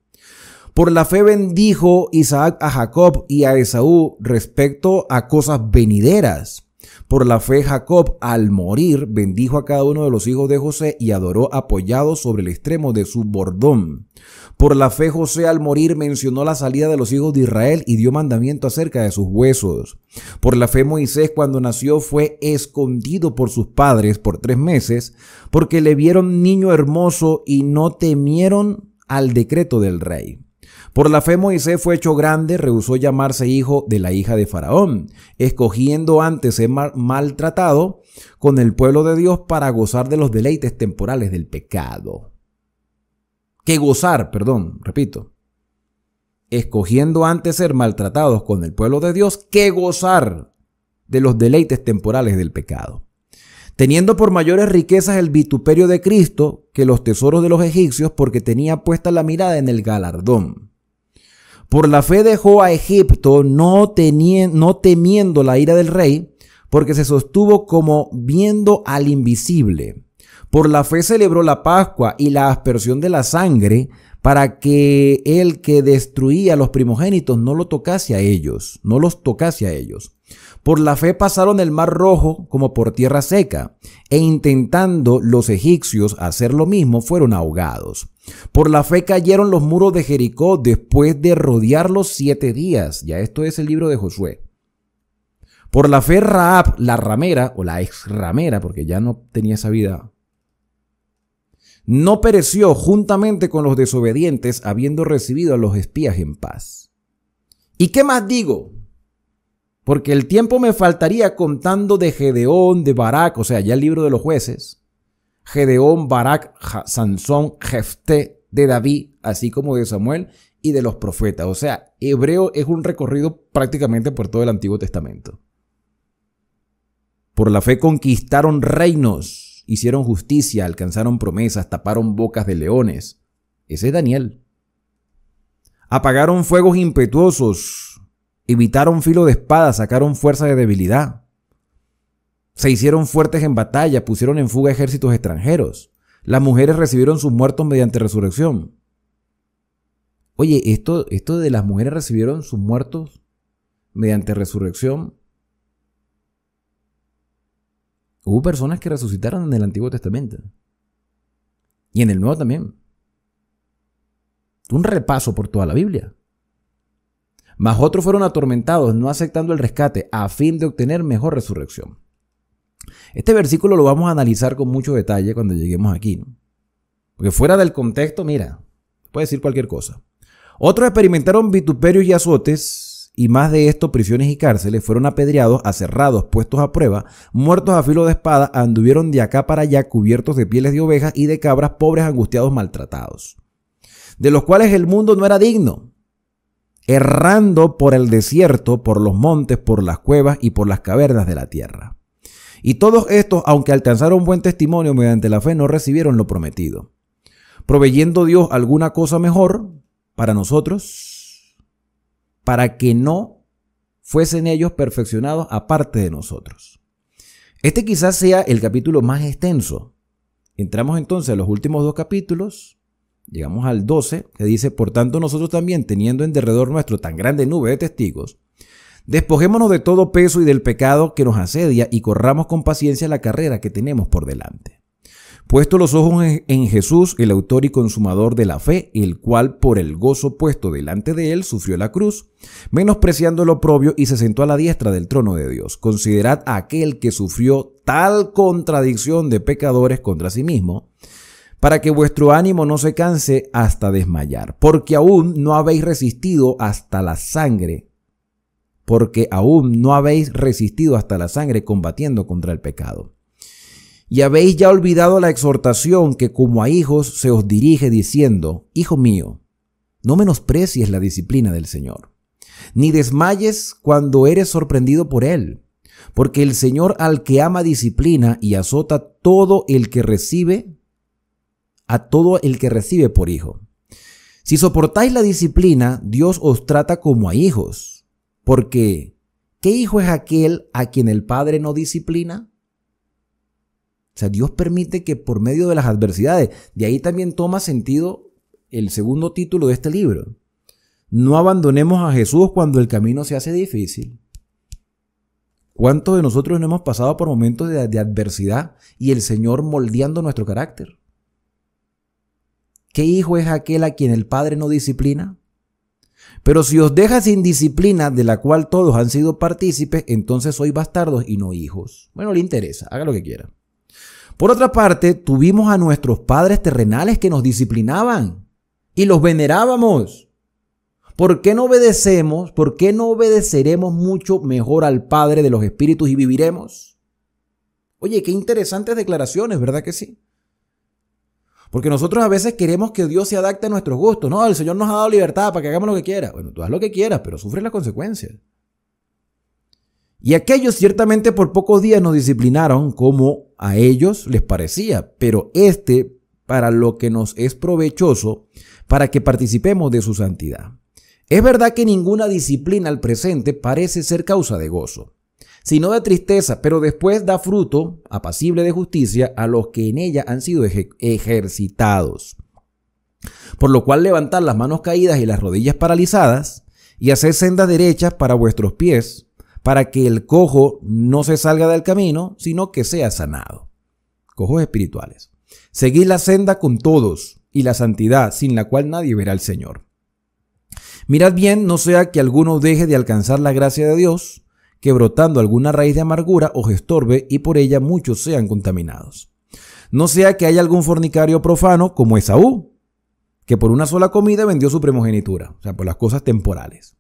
Por la fe bendijo Isaac a Jacob y a Esaú respecto a cosas venideras. Por la fe Jacob, al morir, bendijo a cada uno de los hijos de José y adoró apoyado sobre el extremo de su bordón. Por la fe José, al morir, mencionó la salida de los hijos de Israel y dio mandamiento acerca de sus huesos. Por la fe Moisés, cuando nació, fue escondido por sus padres por 3 meses, porque le vieron niño hermoso y no temieron al decreto del rey. Por la fe Moisés fue hecho grande, rehusó llamarse hijo de la hija de Faraón, escogiendo antes ser maltratado con el pueblo de Dios para gozar de los deleites temporales del pecado. Escogiendo antes ser maltratados con el pueblo de Dios que gozar de los deleites temporales del pecado. Teniendo por mayores riquezas el vituperio de Cristo que los tesoros de los egipcios, porque tenía puesta la mirada en el galardón. Por la fe dejó a Egipto, no temiendo la ira del rey, porque se sostuvo como viendo al invisible. Por la fe celebró la Pascua y la aspersión de la sangre, para que el que destruía a los primogénitos no los tocase a ellos. Por la fe pasaron el mar Rojo como por tierra seca, e intentando los egipcios hacer lo mismo, fueron ahogados. Por la fe cayeron los muros de Jericó después de rodearlos 7 días. Ya esto es el libro de Josué. Por la fe Rahab, la ramera, o la ex ramera, porque ya no tenía esa vida, no pereció juntamente con los desobedientes, habiendo recibido a los espías en paz. ¿Y qué más digo? Porque el tiempo me faltaría contando de Gedeón, de Barak, o sea, ya el libro de los jueces, Gedeón, Barak, Sansón, Jefté, de David, así como de Samuel y de los profetas. O sea, Hebreo es un recorrido prácticamente por todo el Antiguo Testamento. Por la fe conquistaron reinos, hicieron justicia, alcanzaron promesas, taparon bocas de leones. Ese es Daniel. Apagaron fuegos impetuosos, evitaron filo de espada, sacaron fuerza de debilidad. Se hicieron fuertes en batalla, pusieron en fuga ejércitos extranjeros. Las mujeres recibieron sus muertos mediante resurrección. Oye, esto de las mujeres recibieron sus muertos mediante resurrección. Hubo personas que resucitaron en el Antiguo Testamento. Y en el Nuevo también. Un repaso por toda la Biblia. Mas otros fueron atormentados, no aceptando el rescate, a fin de obtener mejor resurrección. Este versículo lo vamos a analizar con mucho detalle cuando lleguemos aquí, ¿no? Porque fuera del contexto, mira, puede decir cualquier cosa. Otros experimentaron vituperios y azotes, y más de esto, prisiones y cárceles, fueron apedreados, aserrados, puestos a prueba, muertos a filo de espada, anduvieron de acá para allá cubiertos de pieles de ovejas y de cabras, pobres, angustiados, maltratados, de los cuales el mundo no era digno, errando por el desierto, por los montes, por las cuevas y por las cavernas de la tierra. Y todos estos, aunque alcanzaron buen testimonio mediante la fe, no recibieron lo prometido, proveyendo Dios alguna cosa mejor para nosotros, para que no fuesen ellos perfeccionados aparte de nosotros. Este quizás sea el capítulo más extenso. Entramos entonces a los últimos 2 capítulos, llegamos al 12, que dice: por tanto nosotros también, teniendo en derredor nuestro tan grande nube de testigos, despojémonos de todo peso y del pecado que nos asedia y corramos con paciencia la carrera que tenemos por delante. Puesto los ojos en Jesús, el autor y consumador de la fe, el cual por el gozo puesto delante de él sufrió la cruz, menospreciando el oprobio, y se sentó a la diestra del trono de Dios. Considerad a aquel que sufrió tal contradicción de pecadores contra sí mismo, para que vuestro ánimo no se canse hasta desmayar, porque aún no habéis resistido hasta la sangre, combatiendo contra el pecado. Y habéis ya olvidado la exhortación que como a hijos se os dirige diciendo: Hijo mío, no menosprecies la disciplina del Señor, ni desmayes cuando eres sorprendido por él, porque el Señor al que ama disciplina y azota a todo el que recibe por hijo. Si soportáis la disciplina, Dios os trata como a hijos, porque ¿qué hijo es aquel a quien el Padre no disciplina? O sea, Dios permite que por medio de las adversidades, de ahí también toma sentido el segundo título de este libro. No abandonemos a Jesús cuando el camino se hace difícil. ¿Cuántos de nosotros no hemos pasado por momentos de adversidad y el Señor moldeando nuestro carácter? ¿Qué hijo es aquel a quien el Padre no disciplina? Pero si os deja sin disciplina, de la cual todos han sido partícipes, entonces sois bastardos y no hijos. Bueno, le interesa, haga lo que quiera. Por otra parte, tuvimos a nuestros padres terrenales que nos disciplinaban y los venerábamos. ¿Por qué no obedecemos? ¿Por qué no obedeceremos mucho mejor al Padre de los Espíritus y viviremos? Oye, qué interesantes declaraciones, ¿verdad que sí? Porque nosotros a veces queremos que Dios se adapte a nuestros gustos. No, el Señor nos ha dado libertad para que hagamos lo que quiera. Bueno, tú haz lo que quieras, pero sufre las consecuencias. Y aquellos ciertamente por pocos días nos disciplinaron como a ellos les parecía, pero para lo que nos es provechoso, para que participemos de su santidad. Es verdad que ninguna disciplina al presente parece ser causa de gozo, sino de tristeza, pero después da fruto apacible de justicia a los que en ella han sido ejercitados. Por lo cual levantad las manos caídas y las rodillas paralizadas, y haced sendas derechas para vuestros pies, para que el cojo no se salga del camino, sino que sea sanado. Cojos espirituales. Seguid la senda con todos, y la santidad, sin la cual nadie verá al Señor. Mirad bien, no sea que alguno deje de alcanzar la gracia de Dios, que brotando alguna raíz de amargura os estorbe, y por ella muchos sean contaminados. No sea que haya algún fornicario profano, como Esaú, que por una sola comida vendió su primogenitura, o sea, por las cosas temporales.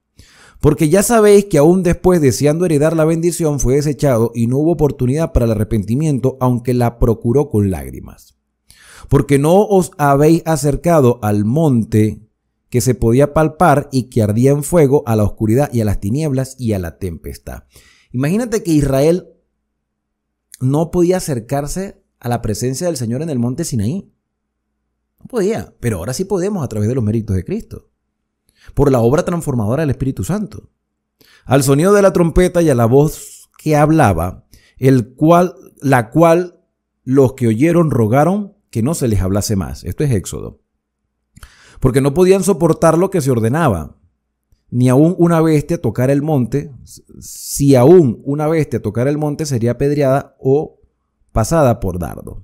Porque ya sabéis que aún después, deseando heredar la bendición, fue desechado y no hubo oportunidad para el arrepentimiento, aunque la procuró con lágrimas. Porque no os habéis acercado al monte que se podía palpar y que ardía en fuego, a la oscuridad y a las tinieblas y a la tempestad. Imagínate que Israel no podía acercarse a la presencia del Señor en el monte Sinaí. No podía, pero ahora sí podemos a través de los méritos de Cristo, por la obra transformadora del Espíritu Santo. Al sonido de la trompeta y a la voz que hablaba, la cual los que oyeron rogaron que no se les hablase más. Esto es Éxodo. Porque no podían soportar lo que se ordenaba, ni aún una bestia tocar el monte. Si aún una bestia tocara el monte, sería apedreada o pasada por dardo.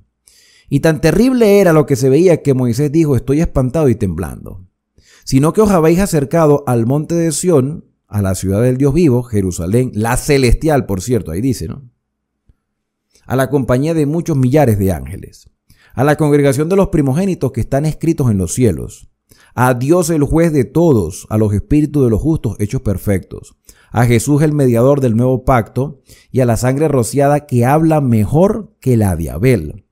Y tan terrible era lo que se veía que Moisés dijo: estoy espantado y temblando. Sino que os habéis acercado al monte de Sión, a la ciudad del Dios vivo, Jerusalén, la celestial, por cierto, ahí dice, ¿no? A la compañía de muchos millares de ángeles, a la congregación de los primogénitos que están escritos en los cielos, a Dios el juez de todos, a los espíritus de los justos hechos perfectos, a Jesús el mediador del nuevo pacto, y a la sangre rociada que habla mejor que la de Abel.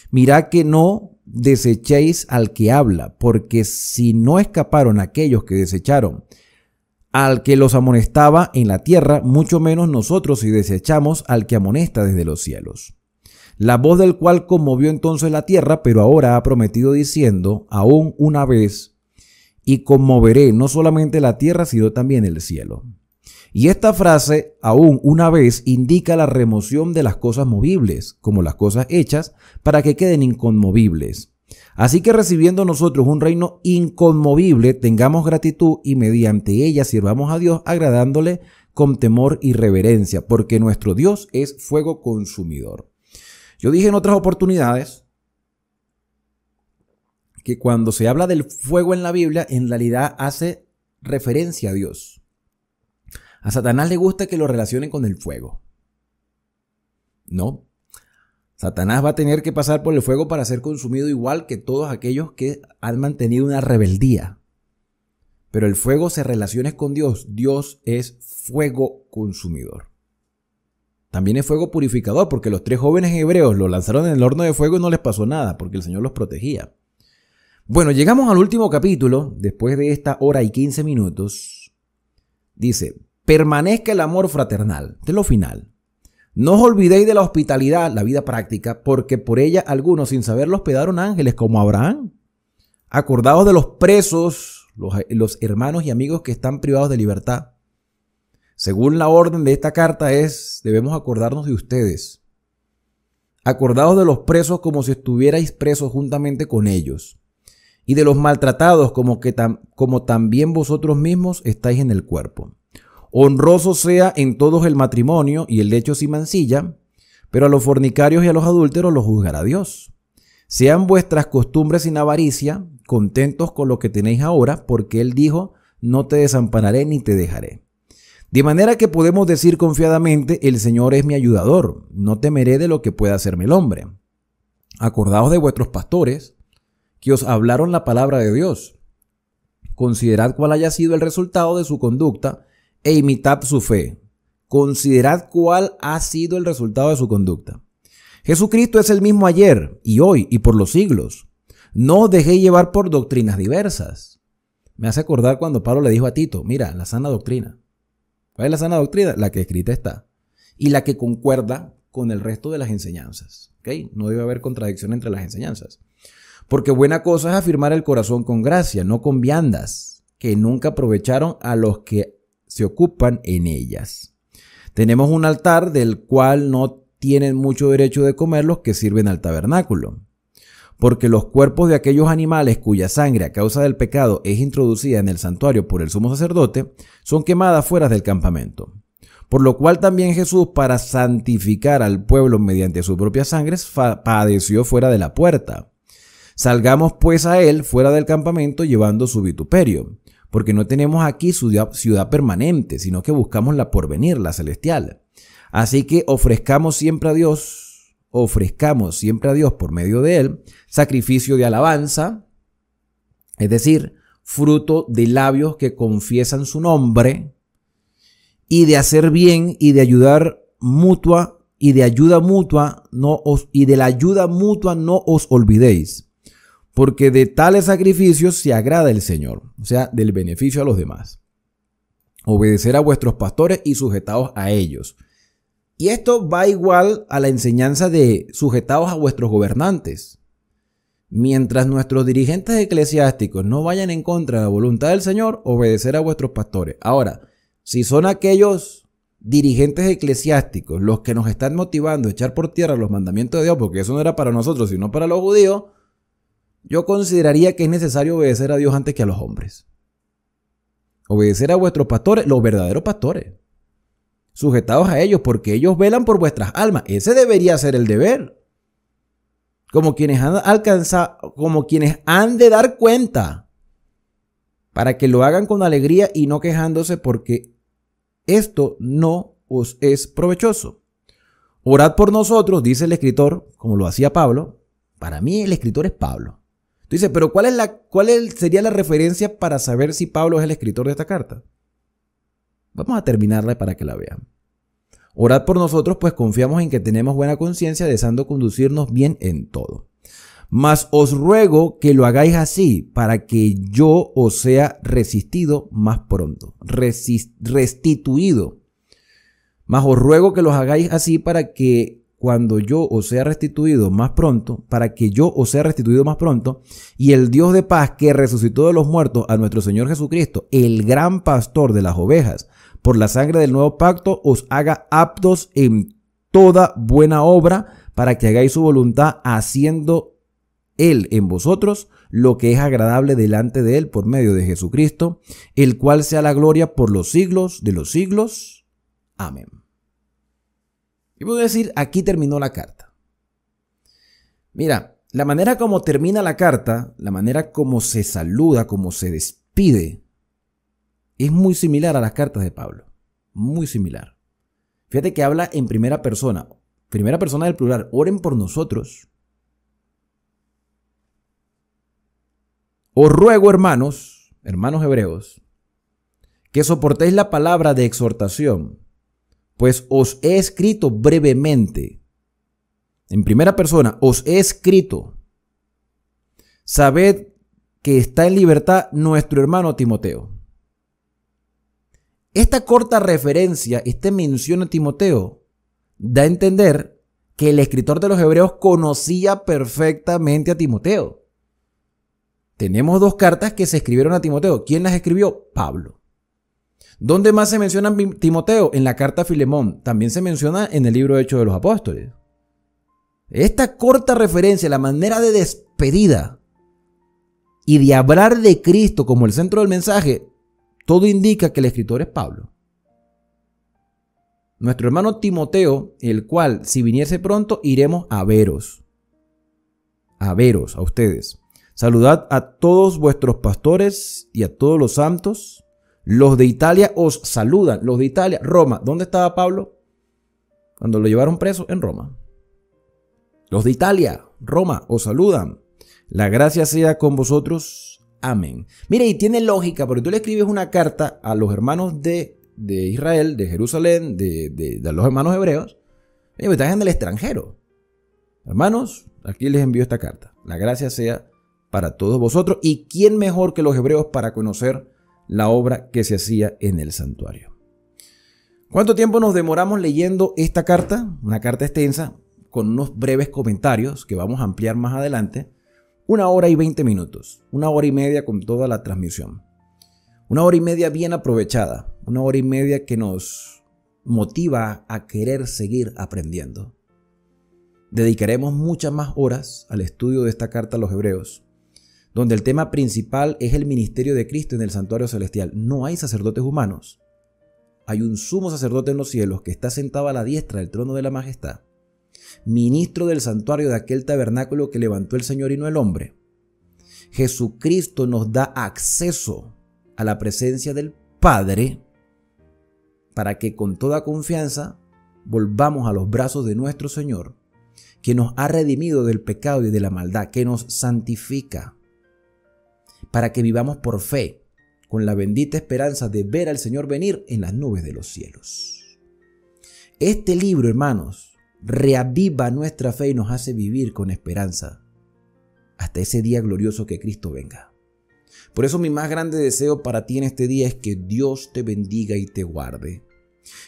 Mirad que no desechéis al que habla, porque si no escaparon aquellos que desecharon al que los amonestaba en la tierra, mucho menos nosotros si desechamos al que amonesta desde los cielos. La voz del cual conmovió entonces la tierra, pero ahora ha prometido diciendo: aún una vez, y conmoveré no solamente la tierra, sino también el cielo. Y esta frase, aún una vez, indica la remoción de las cosas movibles, como las cosas hechas, para que queden inconmovibles. Así que recibiendo nosotros un reino inconmovible, tengamos gratitud y mediante ella sirvamos a Dios, agradándole con temor y reverencia, porque nuestro Dios es fuego consumidor. Yo dije en otras oportunidades que cuando se habla del fuego en la Biblia, en realidad hace referencia a Dios. A Satanás le gusta que lo relacionen con el fuego. No. Satanás va a tener que pasar por el fuego para ser consumido igual que todos aquellos que han mantenido una rebeldía. Pero el fuego se relaciona con Dios. Dios es fuego consumidor. También es fuego purificador, porque los 3 jóvenes hebreos lo lanzaron en el horno de fuego y no les pasó nada, porque el Señor los protegía. Bueno, llegamos al último capítulo, después de esta hora y 15 minutos. Dice, permanezca el amor fraternal. De lo final. No os olvidéis de la hospitalidad, la vida práctica, porque por ella algunos sin saberlo hospedaron ángeles como Abraham. Acordaos de los presos, los hermanos y amigos que están privados de libertad. Según la orden de esta carta debemos acordarnos de ustedes. Acordaos de los presos como si estuvierais presos juntamente con ellos, y de los maltratados como también vosotros mismos estáis en el cuerpo. Honroso sea en todos el matrimonio y el lecho sin mancilla, pero a los fornicarios y a los adúlteros los juzgará Dios. Sean vuestras costumbres sin avaricia, contentos con lo que tenéis ahora, porque Él dijo, no te desampararé ni te dejaré. De manera que podemos decir confiadamente, el Señor es mi ayudador, no temeré de lo que pueda hacerme el hombre. Acordaos de vuestros pastores, que os hablaron la palabra de Dios. Considerad cuál haya sido el resultado de su conducta, e imitad su fe. Considerad cuál ha sido el resultado de su conducta. Jesucristo es el mismo ayer, y hoy, y por los siglos. No os dejéis llevar por doctrinas diversas. Me hace acordar cuando Pablo le dijo a Tito, mira, la sana doctrina. ¿Cuál es la sana doctrina? La que escrita está. Y la que concuerda con el resto de las enseñanzas. ¿Okay? No debe haber contradicción entre las enseñanzas. Porque buena cosa es afirmar el corazón con gracia, no con viandas, que nunca aprovecharon a los que se ocupan en ellas. Tenemos un altar del cual no tienen mucho derecho de comer los que sirven al tabernáculo. Porque los cuerpos de aquellos animales cuya sangre a causa del pecado es introducida en el santuario por el sumo sacerdote, son quemadas fuera del campamento. Por lo cual también Jesús, para santificar al pueblo mediante su propia sangre, padeció fuera de la puerta. Salgamos pues a él fuera del campamento llevando su vituperio, porque no tenemos aquí ciudad permanente, sino que buscamos la porvenir, la celestial. Así que ofrezcamos siempre a Dios por medio de él, sacrificio de alabanza, es decir, fruto de labios que confiesan su nombre, y de hacer bien y de ayuda mutua no os olvidéis, porque de tales sacrificios se agrada el Señor, o sea, del beneficio a los demás. Obedecer a vuestros pastores y sujetaos a ellos. Y esto va igual a la enseñanza de sujetaos a vuestros gobernantes. Mientras nuestros dirigentes eclesiásticos no vayan en contra de la voluntad del Señor, obedecer a vuestros pastores. Ahora, si son aquellos dirigentes eclesiásticos los que nos están motivando a echar por tierra los mandamientos de Dios, porque eso no era para nosotros, sino para los judíos, yo consideraría que es necesario obedecer a Dios antes que a los hombres. Obedecer a vuestros pastores, los verdaderos pastores. Sujetados a ellos, porque ellos velan por vuestras almas. Ese debería ser el deber. Como quienes han de dar cuenta, para que lo hagan con alegría y no quejándose, porque esto no os es provechoso. Orad por nosotros, dice el escritor, como lo hacía Pablo. Para mí el escritor es Pablo. Dice, pero ¿cuál sería la referencia para saber si Pablo es el escritor de esta carta? Vamos a terminarla para que la vean. Orad por nosotros, pues confiamos en que tenemos buena conciencia, deseando conducirnos bien en todo. Mas os ruego que lo hagáis así, para que yo os sea restituido más pronto. Restituido. Mas os ruego que los hagáis así para que cuando yo os sea restituido más pronto, y el Dios de paz que resucitó de los muertos a nuestro Señor Jesucristo, el gran pastor de las ovejas, por la sangre del nuevo pacto, os haga aptos en toda buena obra, para que hagáis su voluntad, haciendo Él en vosotros lo que es agradable delante de Él por medio de Jesucristo, el cual sea la gloria por los siglos de los siglos. Amén. Y voy a decir, aquí terminó la carta. Mira, La manera como termina la carta, la manera como se saluda, como se despide, es muy similar a las cartas de Pablo. Muy similar. Fíjate que habla en primera persona del plural. Oren por nosotros. Os ruego, hermanos hebreos, que soportéis la palabra de exhortación, pues os he escrito brevemente. En primera persona, os he escrito. Sabed que está en libertad nuestro hermano Timoteo. Esta corta referencia, esta mención a Timoteo, da a entender que el escritor de los Hebreos conocía perfectamente a Timoteo. Tenemos 2 cartas que se escribieron a Timoteo. ¿Quién las escribió? Pablo. ¿Dónde más se menciona Timoteo? En la carta a Filemón. También se menciona en el libro de Hechos de los Apóstoles. Esta corta referencia, la manera de despedida y de hablar de Cristo como el centro del mensaje, todo indica que el escritor es Pablo. Nuestro hermano Timoteo, el cual, si viniese pronto, iremos a veros. A ustedes. Saludad a todos vuestros pastores y a todos los santos. Los de Italia os saludan. Los de Italia, Roma. ¿Dónde estaba Pablo? Cuando lo llevaron preso, en Roma. Los de Italia, Roma, os saludan. La gracia sea con vosotros. Amén. Mire, y tiene lógica, porque tú le escribes una carta a los hermanos de Israel, de Jerusalén, de los hermanos hebreos. Oye, están en el extranjero. Hermanos, aquí les envío esta carta. La gracia sea para todos vosotros. ¿Y quién mejor que los hebreos para conocer la obra que se hacía en el santuario? ¿Cuánto tiempo nos demoramos leyendo esta carta? Una carta extensa, con unos breves comentarios que vamos a ampliar más adelante. 1 hora y 20 minutos. 1 hora y media con toda la transmisión. 1 hora y media bien aprovechada. 1 hora y media que nos motiva a querer seguir aprendiendo. Dedicaremos muchas más horas al estudio de esta carta a los hebreos, donde el tema principal es el ministerio de Cristo en el santuario celestial. No hay sacerdotes humanos. Hay un sumo sacerdote en los cielos que está sentado a la diestra del trono de la majestad, ministro del santuario de aquel tabernáculo que levantó el Señor y no el hombre. Jesucristo nos da acceso a la presencia del Padre para que con toda confianza volvamos a los brazos de nuestro Señor, que nos ha redimido del pecado y de la maldad, que nos santifica, para que vivamos por fe, con la bendita esperanza de ver al Señor venir en las nubes de los cielos. Este libro, hermanos, reaviva nuestra fe y nos hace vivir con esperanza hasta ese día glorioso que Cristo venga. Por eso mi más grande deseo para ti en este día es que Dios te bendiga y te guarde,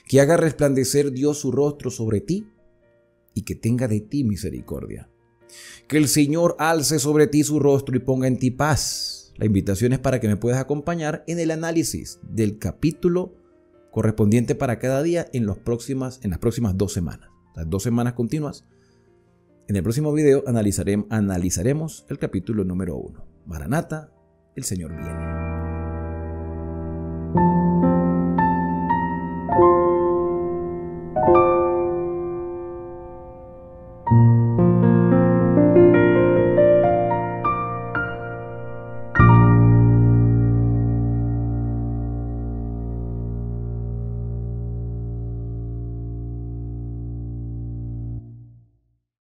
que haga resplandecer Dios su rostro sobre ti y que tenga de ti misericordia. Que el Señor alce sobre ti su rostro y ponga en ti paz. La invitación es para que me puedas acompañar en el análisis del capítulo correspondiente para cada día en las próximas 2 semanas. Las 2 semanas continuas. En el próximo video analizaremos el capítulo número 1. Maranata, el Señor viene.